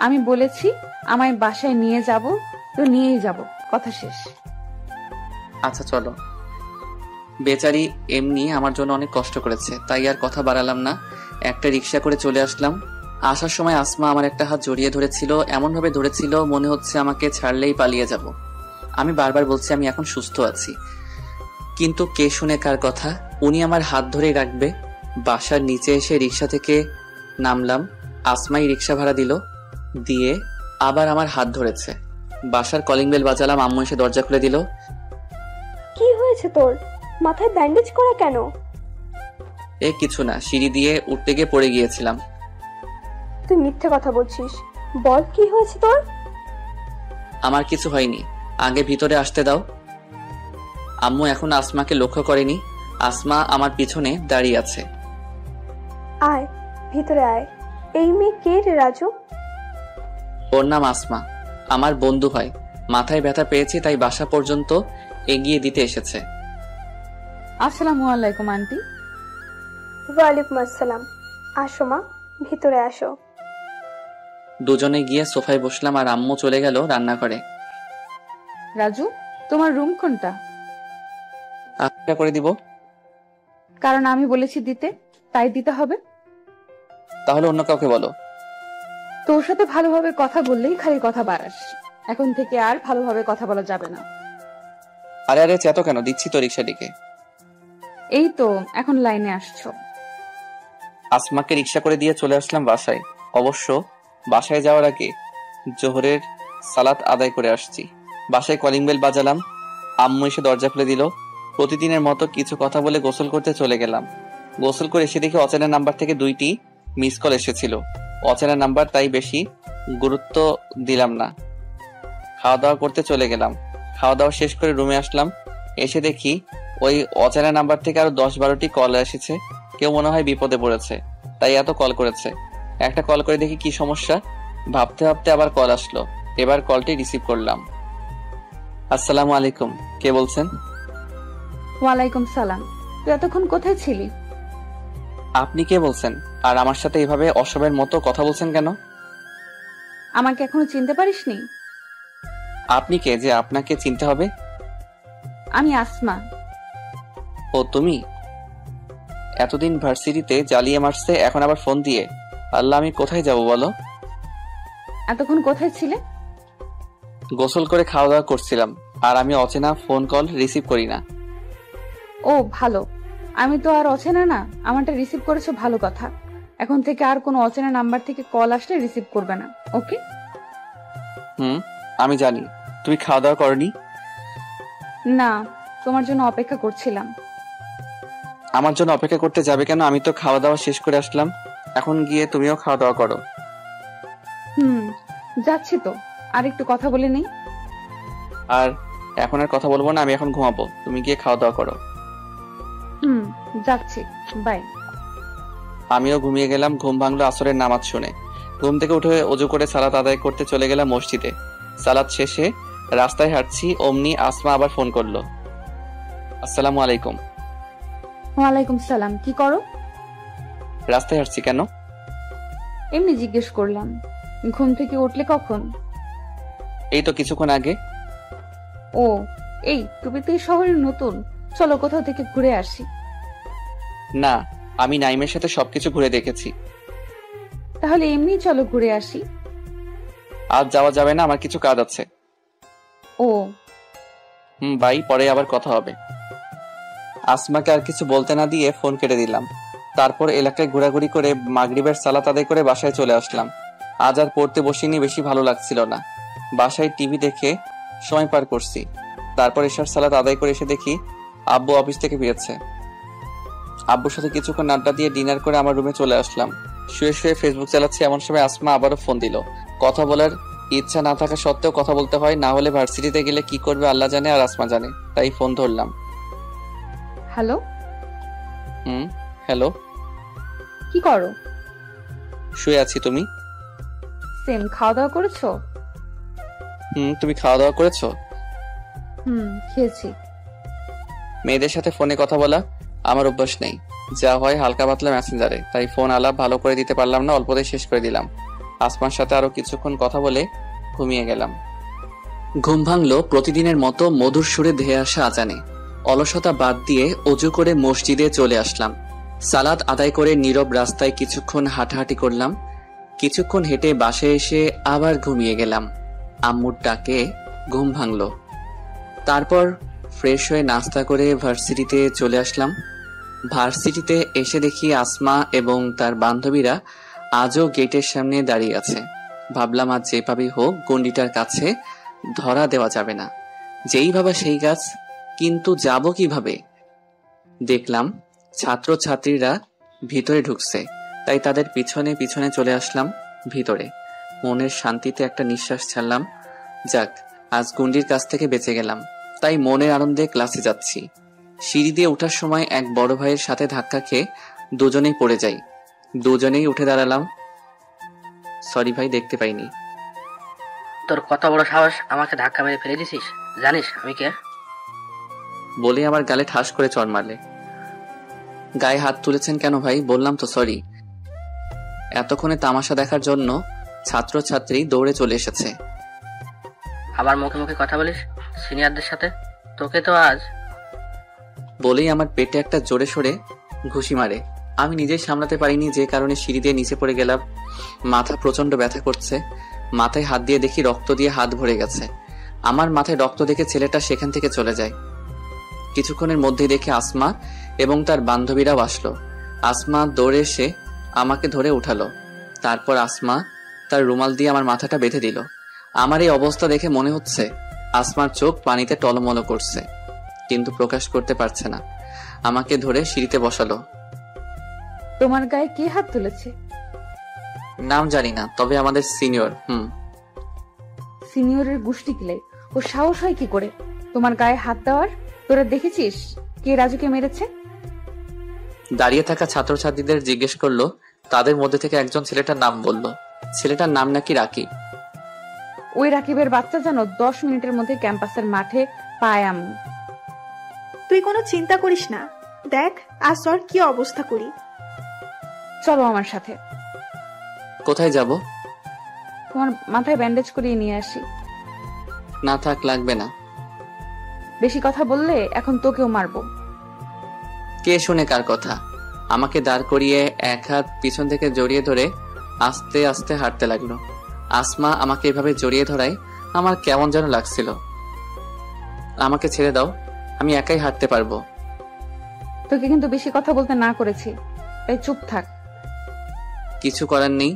আমি বলেছি আমায় বাসায় নিয়ে যাব, তো নিয়েই যাব, কথা শেষ। আচ্ছা চলো। বেচারি এমনি আমার জন্য অনেক কষ্ট করেছে, তাই আর কথা বাড়ালাম না। একটা রিক্সা করে চলে আসলাম। আসার সময় আসমা আমার একটা হাত জড়িয়ে ধরেছিল, এমন ভাবে ধরেছিল মনে হচ্ছে আমাকে ছাড়লেই পালিয়ে যাব। আমি বারবার বলছি আমি এখন সুস্থ আছি, কিন্তু কে শুনে কার কথা? উনি আমার হাত ধরেই রাখবে। বাসার নিচে এসে রিক্সা থেকে নামলাম। আসমাই রিক্সা ভাড়া দিল, দিয়ে আবার আমার হাত ধরেছে। বাসার কলিং বেল বাজালাম, আম্মু এসে দরজা খুলে দিল। কি হয়েছে তোর? মাথায় ব্যান্ডেজ করা কেন? এ কিছু না, সিঁড়ি দিয়ে উঠতে গিয়ে পড়ে গিয়েছিলাম। তুই মিথ্যে কথা বলছিস, বল কি হয়েছে তোর? আমার কিছু হয়নি, আগে ভিতরে আসতে দাও। আম্মু এখন আসমাকে লক্ষ্য করেনি। আসমা আমার পিছনে দাঁড়িয়ে আছে। আয় ভিতরে আয়। এই মেয়ে কে রে রাজু? ওর নাম আসমা, আমার বন্ধু হয়। মাথায় ব্যথা পেয়েছি তাই বাসা পর্যন্ত এগিয়ে দিতে এসেছে। আসসালামু আলাইকুম আন্টি। ওয়ালাইকুম আসসালাম। আসো মা, ভিতরে আসো। দুজনে গিয়ে সোফায় বসলাম আর আম্মু চলে গেল রান্নাঘরে। রাজু, তোমার রুম কোনটা? আচ্ছা করে দিব। কারণ আমি বলেছি দিতে, তাই দিতে হবে। তাহলে অন্য কাউকে বলো। তোর সাথে ভালোভাবে কথা বললেই খালি কথা বাড়াস। এখন থেকে আর ভালোভাবে কথা বলা যাবে না। আরে আরে চেতো কেন? দিচ্ছি তো রিক্সা দিকে। এই তো এখন লাইনে আসছো। আসমাকে রিক্সা করে দিয়ে চলে আসলাম বাসায়। অবশ্য বাসায় যাওয়ার আগে জোহরের সালাত আদায় করে আসছি। বাসায় কলিং বেল বাজালাম, আম্মু এসে দরজা খুলে দিল। প্রতিদিনের মতো কিছু কথা বলে গোসল করতে চলে গেলাম। গোসল করে এসে দেখি অচেনা নাম্বার থেকে 2টি মিস কল এসেছিল। অচেনা নাম্বার, তাই বেশি গুরুত্ব দিলাম না। খাওয়া দাওয়া করতে চলে গেলাম। খাওয়া দাওয়া শেষ করে রুমে আসলাম। এসে দেখি ওই অচেনা নাম্বার থেকে আরো 10-12টি কল এসেছে। কেউ মনে হয় বিপদে পড়েছে, তাই এত কল করেছে। একটা কল করে দেখি কি সমস্যা, ভাবতে ভাবতে আবার কল আসলো। এবার কলটি রিসিভ করলাম। আসসালামু আলাইকুম, কে বলছেন? ওয়ালাইকুম সালাম। তুই এতক্ষণ কোথায় ছিলি? আপনি কে বলছেন? আর আমার সাথে এভাবে অসভ্যের মতো কথা বলছেন কেন? আমাকে এখনো চিনতে পারিসনি? আপনি কে যে আপনাকে চিনতে হবে? আমি আসমা। ও তুমি? এতদিন ভার্সিটিতে জ্বালিয়ে মারছে, এখন আবার ফোন দিয়ে। আল্লাহ, আমি কোথায় যাব বলো? এতক্ষণ কোথায় ছিলে? গোসল করে খাওয়া দাওয়া করছিলাম, আর আমি অচেনা ফোন কল রিসিভ করি না। ও ভালো, আমি তো আর অচেনা না। আমারটা রিসিভ করেছো, ভালো কথা। এখন থেকে আর কোনো অচেনা নাম্বার থেকে কল আসলে রিসিভ করবে না, ওকে? আমি জানি। তুমি খাওয়া দাওয়া করনি? না, তোমার জন্য অপেক্ষা করছিলাম। আমার জন্য অপেক্ষা করতে যাবে কেন? আমি তো খাওয়া দাওয়া শেষ করে আসলাম। এখন গিয়ে তুমিও খাওয়া দাওয়া করো। যাচ্ছি তো, আর একটু কথা বলে নেই। আর এখন আর কথা বলবো না, আমি এখন ঘুমাবো। তুমি গিয়ে খাওয়া দাওয়া করো। যাচ্ছি, বাই। আমিও ঘুমিয়ে গেলাম। ঘুম ভাঙলো আসরের নামাজ শুনে। ঘুম থেকে উঠে অজু করে সালাত আদায় করতে চলে গেলাম মসজিদে। সালাত শেষে রাস্তায় হাঁটছি, অমনি আসমা আবার ফোন করলো। আসসালামু আলাইকুম। ওয়ালাইকুম সালাম। কি করো? রাস্তায় হাঁটছি। কেন? এমনি জিজ্ঞেস করলাম। ঘুম থেকে উঠলে কখন? এই তো কিছুক্ষণ আগে। ও, এই তুমি তো এই শহরে নতুন, চলো কোথাও থেকে ঘুরে আসি। না, আমি নাইমের সাথে সবকিছু ঘুরে দেখেছি। তাহলে এমনি চলো ঘুরে আসি। আজ যাওয়া যাবে না, আমার কিছু কাজ আছে। ও বাই, পরে আবার কথা হবে। আসমাকে আর কিছু বলতে না দিয়ে ফোন কেটে দিলাম। তারপর এলাকায় ঘোরাঘুরি করে মাগরিবের সালাত আদায় করে বাসায় চলে আসলাম। আজ আর পড়তে বসিনি, বেশি ভালো লাগছিল না। বাসায় টিভি দেখে সময় পার করছি। তারপর এশার সালাত আদায় করে এসে দেখি আব্বু অফিস থেকে ফিরেছে। আব্বুর সাথে কিছুক্ষণ আড্ডা দিয়ে ডিনার করে আমার রুমে চলে আসলাম। শুয়ে শুয়ে ফেসবুক চালাচ্ছি, এমন সময় আসমা আবারও ফোন দিল। কথা বলার ইচ্ছা না থাকা সত্ত্বেও কথা বলতে হয়, না হলে ভার্সিটিতে গেলে কি করবে আল্লাহ জানে আর আসমা জানে, তাই ফোন ধরলাম। হ্যালো। হ্যালো। কি করো? শুয়ে আছি। তুমি? সেম। খাওয়া দাওয়া করেছো? তুমি খাওয়া দাওয়া করেছো? খেয়েছি। মেয়েদের সাথে ফোনে কথা বলা আমার অভ্যাস নেই, যা হয় হালকা পাতলা মেসেঞ্জারে, তাই ফোন আলাপ ভালো করে দিতে পারলাম না, অল্পতেই শেষ করে দিলাম। আসমার সাথে আরো কিছুক্ষণ কথা বলে ঘুমিয়ে গেলাম। ঘুম ভাঙলো প্রতিদিনের মতো মধুর সুরে ধেয়ে আসা আজানে। অলসতা বাদ দিয়ে অজু করে মসজিদে চলে আসলাম। সালাত আদায় করে নীরব রাস্তায় কিছুক্ষণ হাঁটাহাঁটি করলাম। কিছুক্ষণ হেঁটে বাসায় এসে আবার ঘুমিয়ে গেলাম। আম্মুর ডাকে ঘুম ভাঙলো। তারপর ফ্রেশ হয়ে নাস্তা করে ভার্সিটিতে চলে আসলাম। ভার্সিটিতে এসে দেখি আসমা এবং তার বান্ধবীরা আজও গেটের সামনে দাঁড়িয়ে আছে। ভাবলাম আজ যেভাবেই হোক গন্ডিটার কাছে ধরা দেওয়া যাবে না, যেই ভাবা সেই গাছ। কিন্তু যাব কিভাবে? দেখলাম ছাত্রছাত্রীরা ভিতরে ঢুকছে, তাই তাদের পিছনে পিছনে চলে আসলাম ভিতরে। মনের শান্তিতে একটা নিঃশ্বাস ছাড়লাম। যাক, আজ গুন্ডির কাছ থেকে বেঁচে গেলাম, তাই মনের আনন্দে ক্লাসে যাচ্ছি। সিঁড়ি দিয়ে ওঠার সময় এক বড় ভাইয়ের সাথে ধাক্কা খেয়ে দুজনেই পড়ে যাই। দুজনেই উঠে দাঁড়ালাম। সরি ভাই, দেখতে পাইনি। তোর কত বড় সাহস, আমাকে ধাক্কা মেরে ফেলে দিছিস? জানিস আমি কে? বলে আমার গালে ঠাস করে চড় মারলে। গায়ে হাত তুলেছেন কেন ভাই? বললাম তো সরি। এতক্ষণে তামাশা দেখার জন্য ছাত্রছাত্রী দৌড়ে চলে এসেছে। আবার মুখে মুখে কথা বলিস সিনিয়রদের সাথে? তোকে তো আজ। বলেই আমার পেটে একটা জোরে সোরে ঘুষি মারে। আমি নিজেই সামলাতে পারিনি, যে কারণে সিঁড়ি দিয়ে নিচে পড়ে গেলাম। মাথা প্রচন্ড ব্যথা করছে। মাথায় হাত দিয়ে দেখি রক্ত দিয়ে হাত ভরে গেছে। আমার মাথায় রক্ত দেখে ছেলেটা সেখান থেকে চলে যায়। কিছুক্ষণের মধ্যেই দেখে আসমা এবং তার বান্ধবীরাও আসলো। আসমা দৌড়ে এসে আমাকে ধরে উঠালো। তারপর আসমা তার রুমাল দিয়ে আমার মাথাটা বেঁধে দিল। আমার এই অবস্থা দেখে মনে হচ্ছে আসমার চোখ পানিতে টলমল করছে, কিন্তু প্রকাশ করতে পারছে না। আমাকে ধরে সিঁড়িতে বসালো। তোমার গায়ে কে হাত তুলেছে? নাম জানি না, তবে আমাদের সিনিয়র। সিনিয়রের গুষ্টি কিলে ও সাহস হয় কি করে তোমার গায়ে হাত দেওয়ার? তোরা দেখেছিস কে রাজুকে মেরেছে? দাঁড়িয়ে থাকা ছাত্রছাত্রীদের জিজ্ঞেস করলো। তাদের মধ্যে থেকে একজন ছেলেটার নাম বলল। ছেলেটার নাম নাকি রাকিব। ওই রাকিবের বাচ্চা যেন 10 মিনিটের মধ্যে ক্যাম্পাসের মাঠে পায় আম্মু। তুই কোনো চিন্তা করিস না, দেখ আসর কি অবস্থা করি। চলো আমার সাথে। কোথায় যাব? তোমার মাথায় ব্যান্ডেজ করিয়ে নিয়ে আসি। না থাক, লাগবে না। বেশি কথা বললে এখন তোকেও মারবো। কে শুনে কার কথা? আমাকে দাঁড় করিয়ে এক হাত পিছন থেকে জড়িয়ে ধরে আস্তে আস্তে হাঁটতে লাগলো। আসমা আমাকে এভাবে জড়িয়ে ধরায় আমার কেমন যেন লাগছিল। আমাকে ছেড়ে দাও, আমি একাই হাঁটতে পারবো। তোকে কিন্তু বেশি কথা বলতে না করেছি, তাই চুপ থাক। কিছু করার নেই,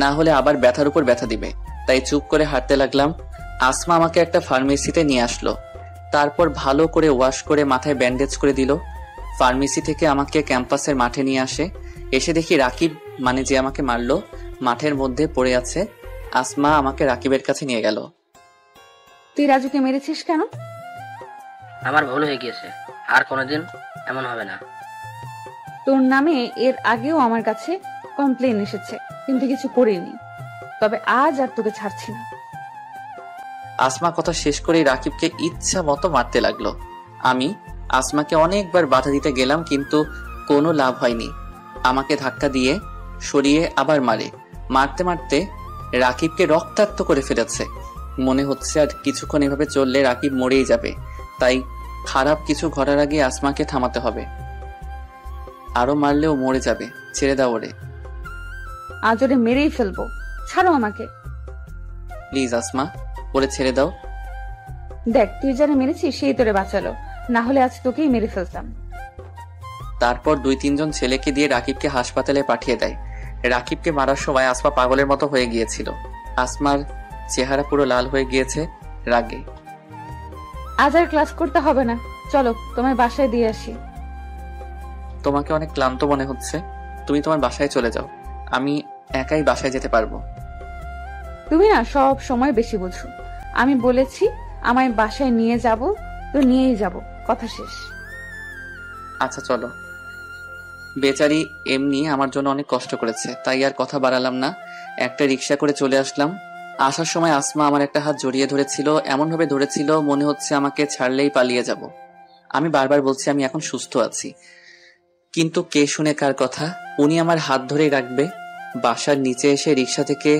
না হলে আবার ব্যথার উপর ব্যথা দিবে, তাই চুপ করে হাঁটতে লাগলাম। আসমা আমাকে একটা ফার্মেসিতে নিয়ে আসলো। তারপর ভালো করে ওয়াশ করে মাথায় ব্যান্ডেজ করে দিল। ফার্মেসি থেকে আমাকে ক্যাম্পাসের মাঠে নিয়ে আসে। এসে দেখি রাকিব, মানে যে আমাকে মারলো, মাঠের মধ্যে পড়ে আছে। আসমা আমাকে রাকিবের কাছে নিয়ে গেল। তুই রাজুকে মেরেছিস কেন? আমার ভুল হয়ে গিয়েছে, আর কোনোদিন এমন হবে না। তোর নামে এর আগেও আমার কাছে কমপ্লেন এসেছে, কিন্তু কিছু করিনি। তবে আজ আর তোকে ছাড়ছি না। আসমা কথা শেষ করেই রাকিবকে ইচ্ছা মতো মারতে লাগলো। আমি আসমাকে অনেকবার বাধা দিতে গেলাম, কিন্তু কোনো লাভ হয়নি। আমাকে ধাক্কা দিয়ে সরিয়ে আবার মারে। মারতে মারতে রাকিবকে রক্তাক্ত করে ফেলেছে। মনে হচ্ছে আর কিছুক্ষণ এভাবে চললে রাকিব মরেই যাবে। তাই খারাপ কিছু ঘটার আগে আসমাকে থামাতে হবে। আরো মারলেও মরে যাবে, ছেড়ে দাও ওরে। আজ ওরে মেরেই ফেলবো, ছাড়ো আমাকে। প্লিজ আসমা, ওরে ছেড়ে দাও। দেখ, তুই যারা মেরেছিস সেই তোরে বাঁচালো, না হলে আজ তোকেই মেরে ফেলতাম। তারপর 2-3 জন ছেলেকে দিয়ে রাকিবকে হাসপাতালে পাঠিয়ে দেয়। রাকিবকে মারার সময় আসমা পাগলের মতো হয়ে গিয়েছিল। আসমার চেহারা পুরো লাল হয়ে গিয়েছে রাগে। আজ আর ক্লাস করতে হবে না, চলো তোমায় বাসায় দিয়ে আসি। তোমাকে অনেক ক্লান্ত মনে হচ্ছে, তুমি তোমার বাসায় চলে যাও। আমি একাই বাসায় যেতে পারবো। তুমি না সব সময় বেশি বুঝো। আমি বলেছি আমায় বাসায় নিয়ে যাব, তো নিয়েই যাব, কথা শেষ। আচ্ছা চলো। বেচারি এমনি আমার জন্য অনেক কষ্ট করেছে, তাই আর কথা বাড়ালাম না। একটা রিক্সা করে চলে আসলাম। আসার সময় আসমা আমার একটা হাত জড়িয়ে ধরেছিল, এমন ভাবে ধরেছিল মনে হচ্ছে আমাকে ছাড়লেই পালিয়ে যাব। আমি বারবার বলছি আমি এখন সুস্থ আছি, কিন্তু কে শুনে কার কথা। উনি আমার হাত ধরেই রাখবে। বাসার নিচে এসে রিক্সা থেকে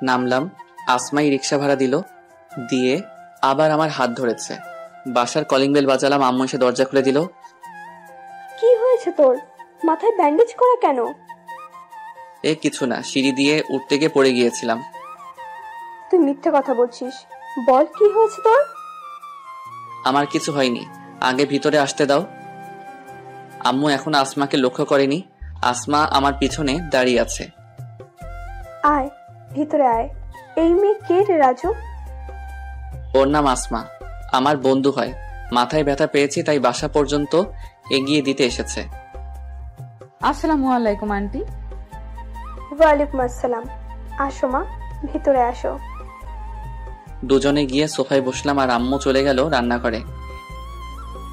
নামলাম। আসমাই রিক্সা ভাড়া দিল, দিয়ে আবার আমার হাত ধরেছে। বাসার কলিং বেল বাজালাম, আম্মু এসে দরজা খুলে দিল। কি হয়েছে তোর? মাথায় ব্যান্ডেজ করা কেন? এ কিছু না, সিঁড়ি দিয়ে উঠতে গিয়ে পড়ে গিয়েছিলাম। তুই মিথ্যে কথা বলছিস, বল কি হয়েছে তোর? আমার কিছু হয়নি, আগে ভিতরে আসতে দাও। আম্মু এখন আসমাকে লক্ষ্য করেনি। আসমা আমার পিছনে দাঁড়িয়ে আছে। আয় ভিতরে আয়। এই মেয়ে কে রে রাজু? ওর নাম আসমা, আমার বন্ধু হয়। মাথায় ব্যথা পেয়েছি তাই বাসা পর্যন্ত এগিয়ে দিতে এসেছে। আসসালামু আলাইকুম আন্টি। ওয়ালাইকুম আসসালাম। আসো মা, ভিতরে আসো। দুজনে গিয়ে সোফায় বসলাম আর আম্মু চলে গেল রান্নাঘরে।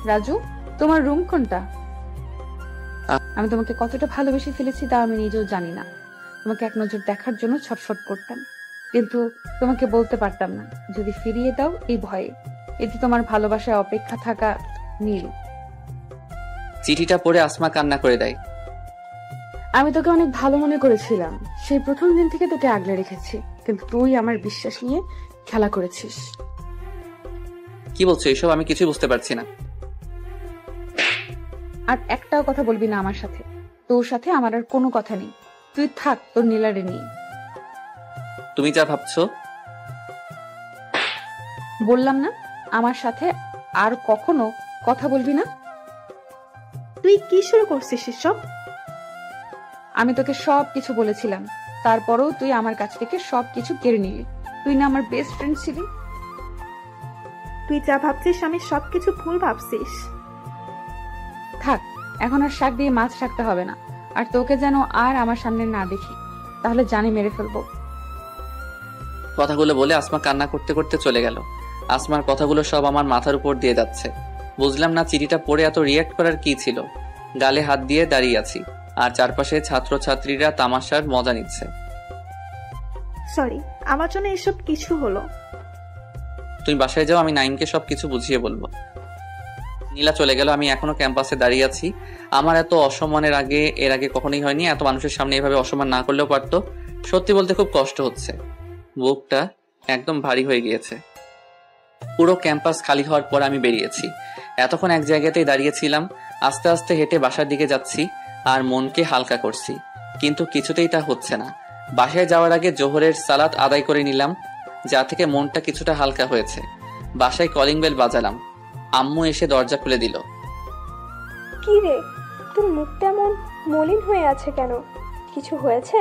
রাজু, তোমার রুম কোনটা? আমি তোমাকে কতটা ভালোবেসে ফেলেছি তা আমি নিজেও জানি না। তোমাকে এক নজর দেখার জন্য ছটফট করতাম, কিন্তু তোমাকে বলতে পারতাম না। যদি ফিরিয়ে দাও এই ভয়ে, এতে তোমার ভালোবাসায় অপেক্ষা থাকা নীল। চিঠিটা পড়ে আসমা কান্না করে দেয়। আমি তোকে অনেক ভালো মনে করেছিলাম, সেই প্রথম দিন থেকে তোকে আগলে রেখেছি, কিন্তু তুই আমার বিশ্বাস নিয়ে খেলা করেছিস। কি বলছো এসব? আমি কিছুই বুঝতে পারছি না। আর একটাও কথা বলবি না আমার সাথে। তোর সাথে আমার আর কোনো কথা নেই। তুই থাক তোর নীলারে নিয়ে। তুমি যা ভাবছো। বললাম না আমার সাথে আর কখনো কথা বলবি না। তুই কি শুরু করছিস এসব? আমি তোকে সব কিছু বলেছিলাম, তারপরেও তুই আমার কাছ থেকে সবকিছু কেড়ে নিলি। তুই না আমার বেস্ট ফ্রেন্ড ছিলি। তুই যা ভাবছিস আমি সবকিছু ভুল ভাবছিস। থাক, এখন আর শাক দিয়ে মাছ রাখতে হবে না। আর তোকে যেন আর আমার সামনে না দেখি, তাহলে জানে মেরে ফেলবো। কথাগুলো বলে আসমা কান্না করতে করতে চলে গেল। আসমার কথাগুলো সব আমার মাথার উপর দিয়ে যাচ্ছে। বুঝলাম না চিঠিটা পড়ে এত রিয়াক্ট করার কি ছিল। গালে হাত দিয়ে দাঁড়িয়ে আছি, আর চারপাশে ছাত্রছাত্রীরা তামাশার মজা নিচ্ছে। সরি, আমার জন্য এসব কিছু হলো। তুমি বাসায় যাও, আমি নাইমকে সবকিছু বুঝিয়ে বলবো। নীলা চলে গেল। আমি এখনো ক্যাম্পাসে দাঁড়িয়ে আছি। আমার এত অসম্মানের এর আগে কখনোই হয়নি। এত মানুষের সামনে এভাবে অসম্মান না করলেও পারতো। সত্যি বলতে খুব কষ্ট হচ্ছে, বুকটা একদম ভারী হয়ে গিয়েছে। পুরো ক্যাম্পাস খালি হওয়ার পর আমি বেরিয়েছি। এতক্ষণ এক জায়গাতেই দাঁড়িয়েছিলাম। আস্তে আস্তে হেঁটে বাসার দিকে যাচ্ছি আর মনকে হালকা করছি, কিন্তু কিছুতেই তা হচ্ছে না। বাসায় যাওয়ার আগে জোহরের সালাত আদায় করে নিলাম, যা থেকে মনটা কিছুটা হালকা হয়েছে। বাসায় কলিং বেল বাজালাম। আম্মু এসে দরজা খুলে দিল। কি রে, তোর মুখটা এমন মলিন হয়ে আছে কেন? কিছু হয়েছে?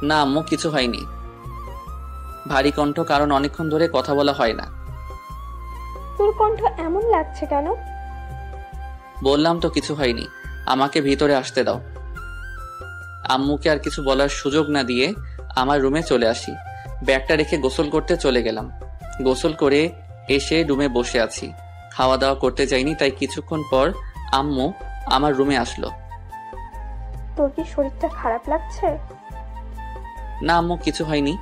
না আম্মু, কিছু হয়নি। ভারী কণ্ঠ, কারণ অনেকক্ষণ ধরে কথা বলা হয় না। তোর কণ্ঠ এমন লাগছে কেন? বললাম তো কিছু হয়নি, আমাকে ভিতরে আসতে দাও। আম্মুকে আর কিছু বলার সুযোগ না দিয়ে আমার রুমে চলে আসি। ব্যাগটা রেখে গোসল করতে চলে গেলাম। গোসল করে এসে রুমে বসে আছি, খাওয়া দাওয়া করতে যাইনি, তাই কিছুক্ষণ পর আম্মু আমার রুমে আসলো। তোর কি শরীরটা খারাপ লাগছে? না আম্মু, কিছু হয়নি।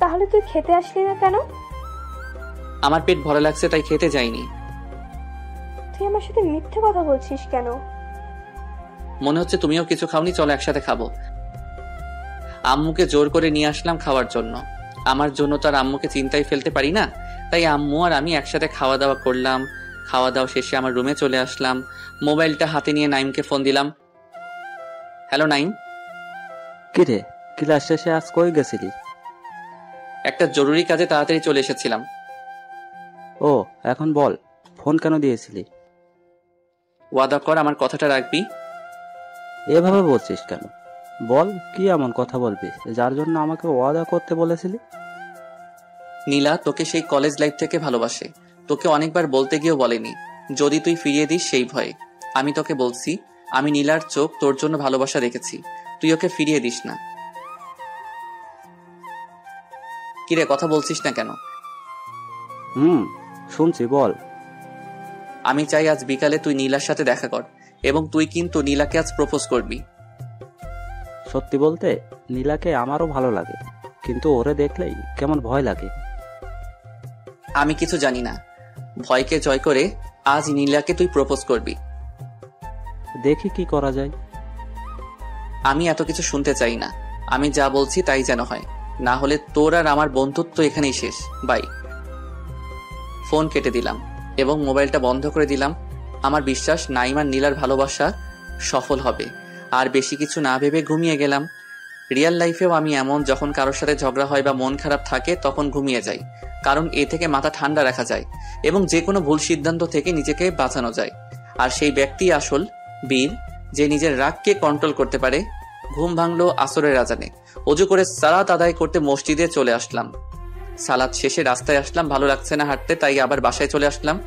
তাহলে তুই খেতে আসলি না কেন? আমার পেট ভরা লাগছে তাই খেতে যাইনি। তুই আমার সাথে মিথ্যে কথা বলছিস কেন? মনে হচ্ছে তুমিও কিছু খাওনি, চলো একসাথে খাবো। আম্মুকে জোর করে নিয়ে আসলাম খাওয়ার জন্য। আমার জন্য তো আর আম্মুকে চিন্তায় ফেলতে পারি না, তাই আম্মু আর আমি একসাথে খাওয়া দাওয়া করলাম। খাওয়া দাওয়া শেষে আমার রুমে চলে আসলাম। মোবাইলটা হাতে নিয়ে নাইমকে ফোন দিলাম। হ্যালো নাইম। কিরে, ক্লাস শেষে আজ কই গেছিলি? একটা জরুরি কাজে তাড়াতাড়ি চলে এসেছিলাম। ও, এখন বল, ফোন কেন দিয়েছিলি? ওয়াদা কর আমার কথাটা রাখবি। এভাবে বলছিস কেন? বল, কি এমন কথা বলবি যার জন্য আমাকে ওয়াদা করতে বলেছিলি? নীলা তোকে সেই কলেজ লাইফ থেকে ভালোবাসে। তোকে অনেকবার বলতে গিয়েও বলেনি, যদি তুই ফিরিয়ে দিস সেই ভয়ে। আমি তোকে বলছি, আমি নীলার চোখ তোর জন্য ভালোবাসা রেখেছি, তুই ওকে ফিরিয়ে দিস না। কিরে, কথা বলছিস না কেন? শুনছি, বল। আমি চাই আজ বিকালে তুই নীলার সাথে দেখা কর, এবং তুই কিন্তু নীলাকে আজ প্রপোজ করবি। সত্যি বলতে নীলাকে আমারও ভালো লাগে, কিন্তু ওরে দেখলেই কেমন ভয় লাগে। আমি কিছু জানি না, ভয়কে জয় করে আজ নীলাকে তুই প্রপোজ করবি। দেখি কি করা যায়। আমি এত কিছু শুনতে চাই না, আমি যা বলছি তাই যেন হয়, না হলে তোর আর আমার বন্ধুত্ব এখানেই শেষ। বাই। ফোন কেটে দিলাম এবং মোবাইলটা বন্ধ করে দিলাম। আমার বিশ্বাস নাইম আর নীলার ভালোবাসা সফল হবে। আর বেশি কিছু না ভেবে ঘুমিয়ে গেলাম। রিয়েল লাইফেও আমি এমন, যখন কারোর সাথে ঝগড়া হয় বা মন খারাপ থাকে তখন ঘুমিয়ে যাই, কারণ এ থেকে মাথা ঠান্ডা রাখা যায় এবং যে কোনো ভুল সিদ্ধান্ত থেকে নিজেকে বাঁচানো যায়। আর সেই ব্যক্তি আসল বীর, যে নিজের রাগকে কন্ট্রোল করতে পারে। ঘুম ভাঙলো আসরের আজানে। অজু করে সালাত আদায় করতে মসজিদে চলে আসলাম। সালাত শেষে রাস্তায় আসলাম, ভালো লাগছে না হাঁটতে, তাই আবার বাসায় চলে আসলাম।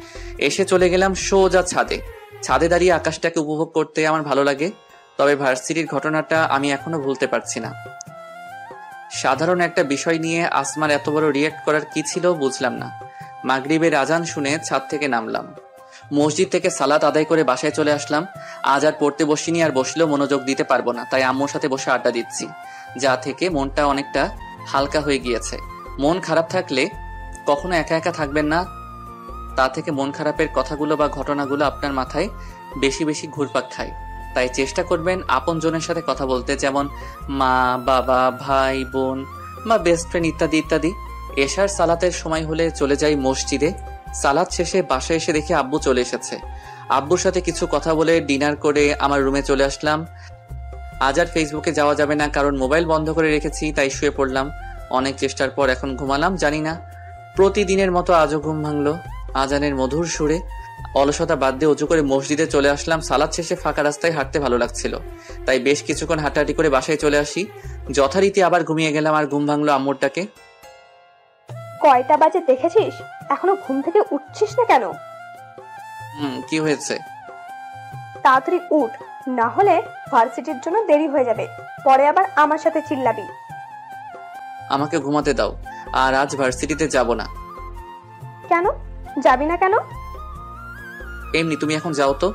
এসে চলে গেলাম সোজা ছাদে। ছাদে দাঁড়িয়ে আকাশটাকে উপভোগ করতে আমার ভালো লাগে, তবে ভার্সিটির ঘটনাটা আমি এখনো ভুলতে পারছি না। সাধারণ একটা বিষয় নিয়ে আসমার এত বড় রিয়েক্ট করার কি ছিল বুঝলাম না। মাগরিবের আজান শুনে ছাদ থেকে নামলাম, মসজিদ থেকে সালাত আদায় করে বাসায় চলে আসলাম। আজ আর পড়তে বসিনি, আর বসলেও মনোযোগ দিতে পারবো না, তাই আম্মুর সাথে বসে আড্ডা দিচ্ছি, যা থেকে মনটা অনেকটা হালকা হয়ে গিয়েছে। মন খারাপ থাকলে কখনো একা একা থাকবেন না, তা থেকে মন খারাপের কথাগুলো বা ঘটনাগুলো আপনার মাথায় বেশি বেশি ঘুরপাক খায়। তাই চেষ্টা করবেন আপন জনের সাথে কথা বলতে, যেমন মা, বাবা, ভাই, বোন বা বেস্ট ফ্রেন্ড ইত্যাদি ইত্যাদি। এশার সালাতের সময় হলে চলে যাই মসজিদে। সালাত শেষে বাসায় এসে দেখি আব্বু চলে এসেছে। আব্বুর সাথে কিছু কথা বলে ডিনার করে আমার রুমে চলে আসলাম। আজ আর ফেসবুকে যাওয়া যাবে না, কারণ মোবাইল বন্ধ করে রেখেছি, তাই শুয়ে পড়লাম। অনেক চেষ্টার পর এখন ঘুমালাম। জানি না প্রতিদিনের মতো আজও ঘুম ভাঙলো আজানের মধুর সুরে। অলসতা বাদ দিয়ে উঁচু করে মসজিদে চলে আসলাম। সালাত শেষে ফাঁকা রাস্তায় হাঁটতে ভালো লাগছিল, তাই বেশ কিছুক্ষণ হাঁটাহাঁটি করে বাসায় চলে আসি। যথারীতি আবার ঘুমিয়ে গেলাম, আর ঘুম ভাঙলো আম্মুর ডাকে। কয়টা বাজে দেখেছিস? এখনো ঘুম থেকে উঠছিস না কেন? কি হয়েছে? তাড়াতাড়ি উঠ, না হলে ভার্সিটির জন্য দেরি হয়ে যাবে, পরে আবার আমার সাথে চিল্লাবি। আমাকে ঘুমাতে দাও, আর আজ ভার্সিটিতে যাব না। কেন যাবি না কেন? এমনি, তুমি এখন যাও তো।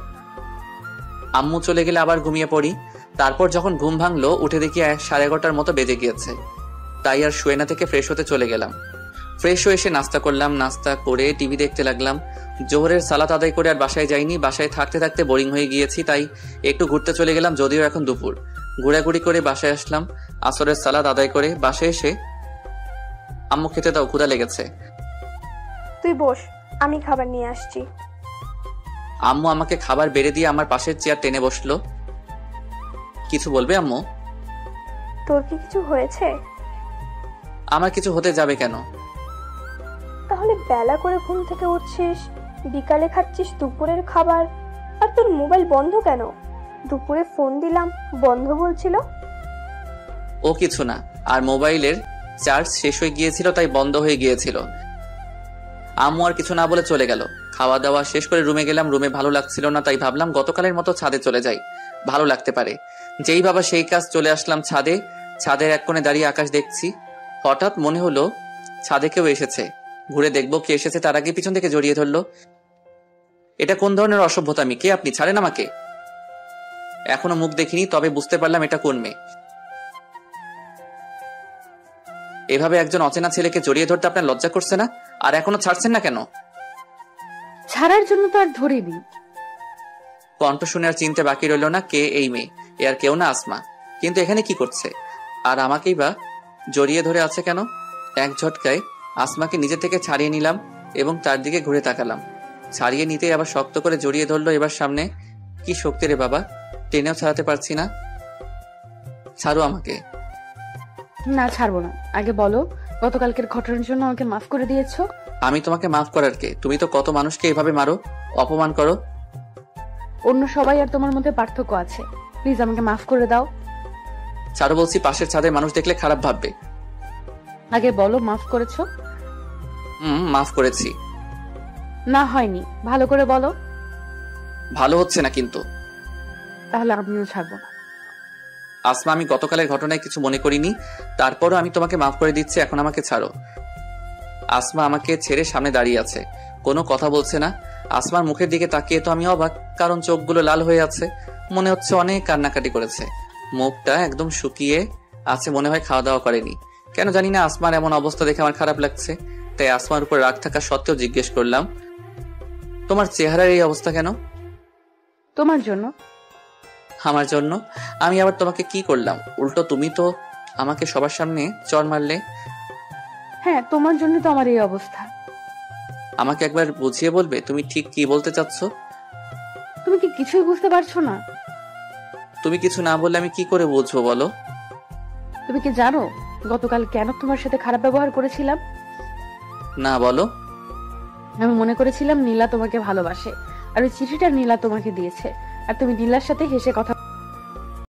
আম্মু চলে গেলে আবার ঘুমিয়ে পড়ি। তারপর যখন ঘুম ভাঙলো উঠে দেখি 11:30টার মতো বেজে গিয়েছে, তাই আর শুয়ে না থেকে ফ্রেশ হতে চলে গেলাম। ফ্রেশ হয়ে এসে নাস্তা করলাম, নাস্তা করে টিভি দেখতে লাগলাম। জোহরের সালাত আদায় করে আর বাসায় যাইনি, বাসায় থাকতে থাকতে বোরিং হয়ে গিয়েছি, তাই একটু ঘুরতে চলে গেলাম, যদিও এখন দুপুর। ঘোরাঘুরি করে বাসায় আসলাম। আসরের সালাত আদায় করে বাসায় এসে আম্মু খেতে দাও, ক্ষুধা লেগেছে। তুই বস, আমি খাবার নিয়ে আসছি। আম্মু আমাকে খাবার বেড়ে দিয়ে আমার পাশের চেয়ার টেনে বসলো। কিছু বলবে আম্মু? তোর কি কিছু হয়েছে? আমার কিছু হতে যাবে কেন? তাহলে বেলা করে ঘুম থেকে উঠছিস, বিকালে খাচ্ছিস দুপুরের খাবার, আর তোর মোবাইল বন্ধ কেন? দুপুরে ফোন দিলাম বন্ধ বলছিল। ও কিছু না, আর মোবাইলের চার্জ শেষ হয়ে গিয়েছিল, তাই বন্ধ হয়ে গিয়েছিল। আম্মু আর কিছু না বলে চলে গেল। খাওয়া দাওয়া শেষ করে রুমে গেলাম। রুমে ভালো লাগছিল না, তাই ভাবলাম গতকালের মতো ছাদে চলে যাই, ভালো লাগতে পারে। যেই বাবা সেই কাজ, চলে আসলাম ছাদে। ছাদের এক কোণে দাঁড়িয়ে আকাশ দেখছি। হঠাৎ মনে হলো ছাদে কেউ এসেছে, ঘুরে দেখবো কে এসেছে। তার আগে পিছন থেকে জড়িয়ে ধরলো। এটা কোন ধরনের অসভ্যতামি? কে আপনি? ছাড়েন আমাকে। এখনো মুখ দেখিনি, তবে বুঝতে পারলাম এটা কোন মেয়ে। এভাবে একজন অচেনা ছেলেকে জড়িয়ে ধরতে আপনার লজ্জা করছে না? আর এখনো ছাড়ছেন না কেন? ছাড়ার জন্য তো আর ধরিনি। কণ্ঠ শুনে আর চিনতে বাকি রইল না কে এই মেয়ে। এ আর কেউ না, আসমা। কিন্তু এখানে কি করছে? আর আমাকেই বা জড়িয়ে ধরে আছে কেন? এক ঝটকায় আসমাকে নিজে থেকে ছাড়িয়ে নিলাম এবং তার দিকে ঘুরে তাকালাম। ছাড়িয়ে নিতেই আবার শক্ত করে জড়িয়ে ধরলো এবার সামনে। কি শক্তি রে বাবা, টেনেও ছাড়াতে পারছি না। ছাড়ো আমাকে। না, ছাড়বো না। আগে বলো, গতকালকের ঘটনার জন্য আমাকে মাফ করে দিয়েছো? আমি তোমাকে মাফ করার কে? তুমি তো কত মানুষকে এভাবে মারো, অপমান করো। অন্য সবাই আর তোমার মধ্যে পার্থক্য আছে। প্লিজ আমাকে মাফ করে দাও। ছাড়ো বলছি, পাশের ছাদে মানুষ দেখলে খারাপ ভাববে। আগে বলো, মাফ করেছো? মাফ করেছি। না, হয়নি। ভালো করে বলো। ভালো হচ্ছে না কিন্তু। তাহলে আমিও ছাড়বো না। আসমা, আমি গতকালের ঘটনায় কিছু মনে করিনি, তারপরও আমি তোমাকে মাফ করে দিচ্ছি, এখন আমাকে ছাড়ো। আসমা আমাকে ছেড়ে সামনে দাঁড়িয়ে আছে, কোনো কথা বলছে না। আসমার মুখের দিকে তাকিয়ে তো আমি অবাক, কারণ চোখগুলো লাল হয়ে আছে, মনে হচ্ছে অনেক কান্নাকাটি করেছে। মুখটা একদম শুকিয়ে আছে, মনে হয় খাওয়া দাওয়া করেনি। কেন জানি না আসমার এমন অবস্থা দেখে আমার খারাপ লাগছে, তাই আসমার উপর রাগ থাকা সত্ত্বেও জিজ্ঞেস করলাম, তোমার চেহারার এই অবস্থা কেন? তোমার জন্য। আমার জন্য? আমি আবার তোমাকে কি করলাম? উল্টো তুমি তো আমাকে সবার সামনে চড় মারলে। হ্যাঁ, তোমার জন্য তো আমার এই অবস্থা। আমাকে একবার বুঝিয়ে বলবে তুমি ঠিক কি বলতে চাচ্ছ? তুমি কি কিছুই বুঝতে পারছো না? তুমি কিছু না বললে আমি কি করে বুঝবো বলো? তুমি কি জানো গতকাল কেন তোমার সাথে খারাপ ব্যবহার করেছিলাম? না, বলো। আমি মনে করেছিলাম নীলা তোমাকে ভালোবাসে, আর ওই চিঠিটা নীলা তোমাকে দিয়েছে, আর তুমি নীলার সাথে হেসে কথা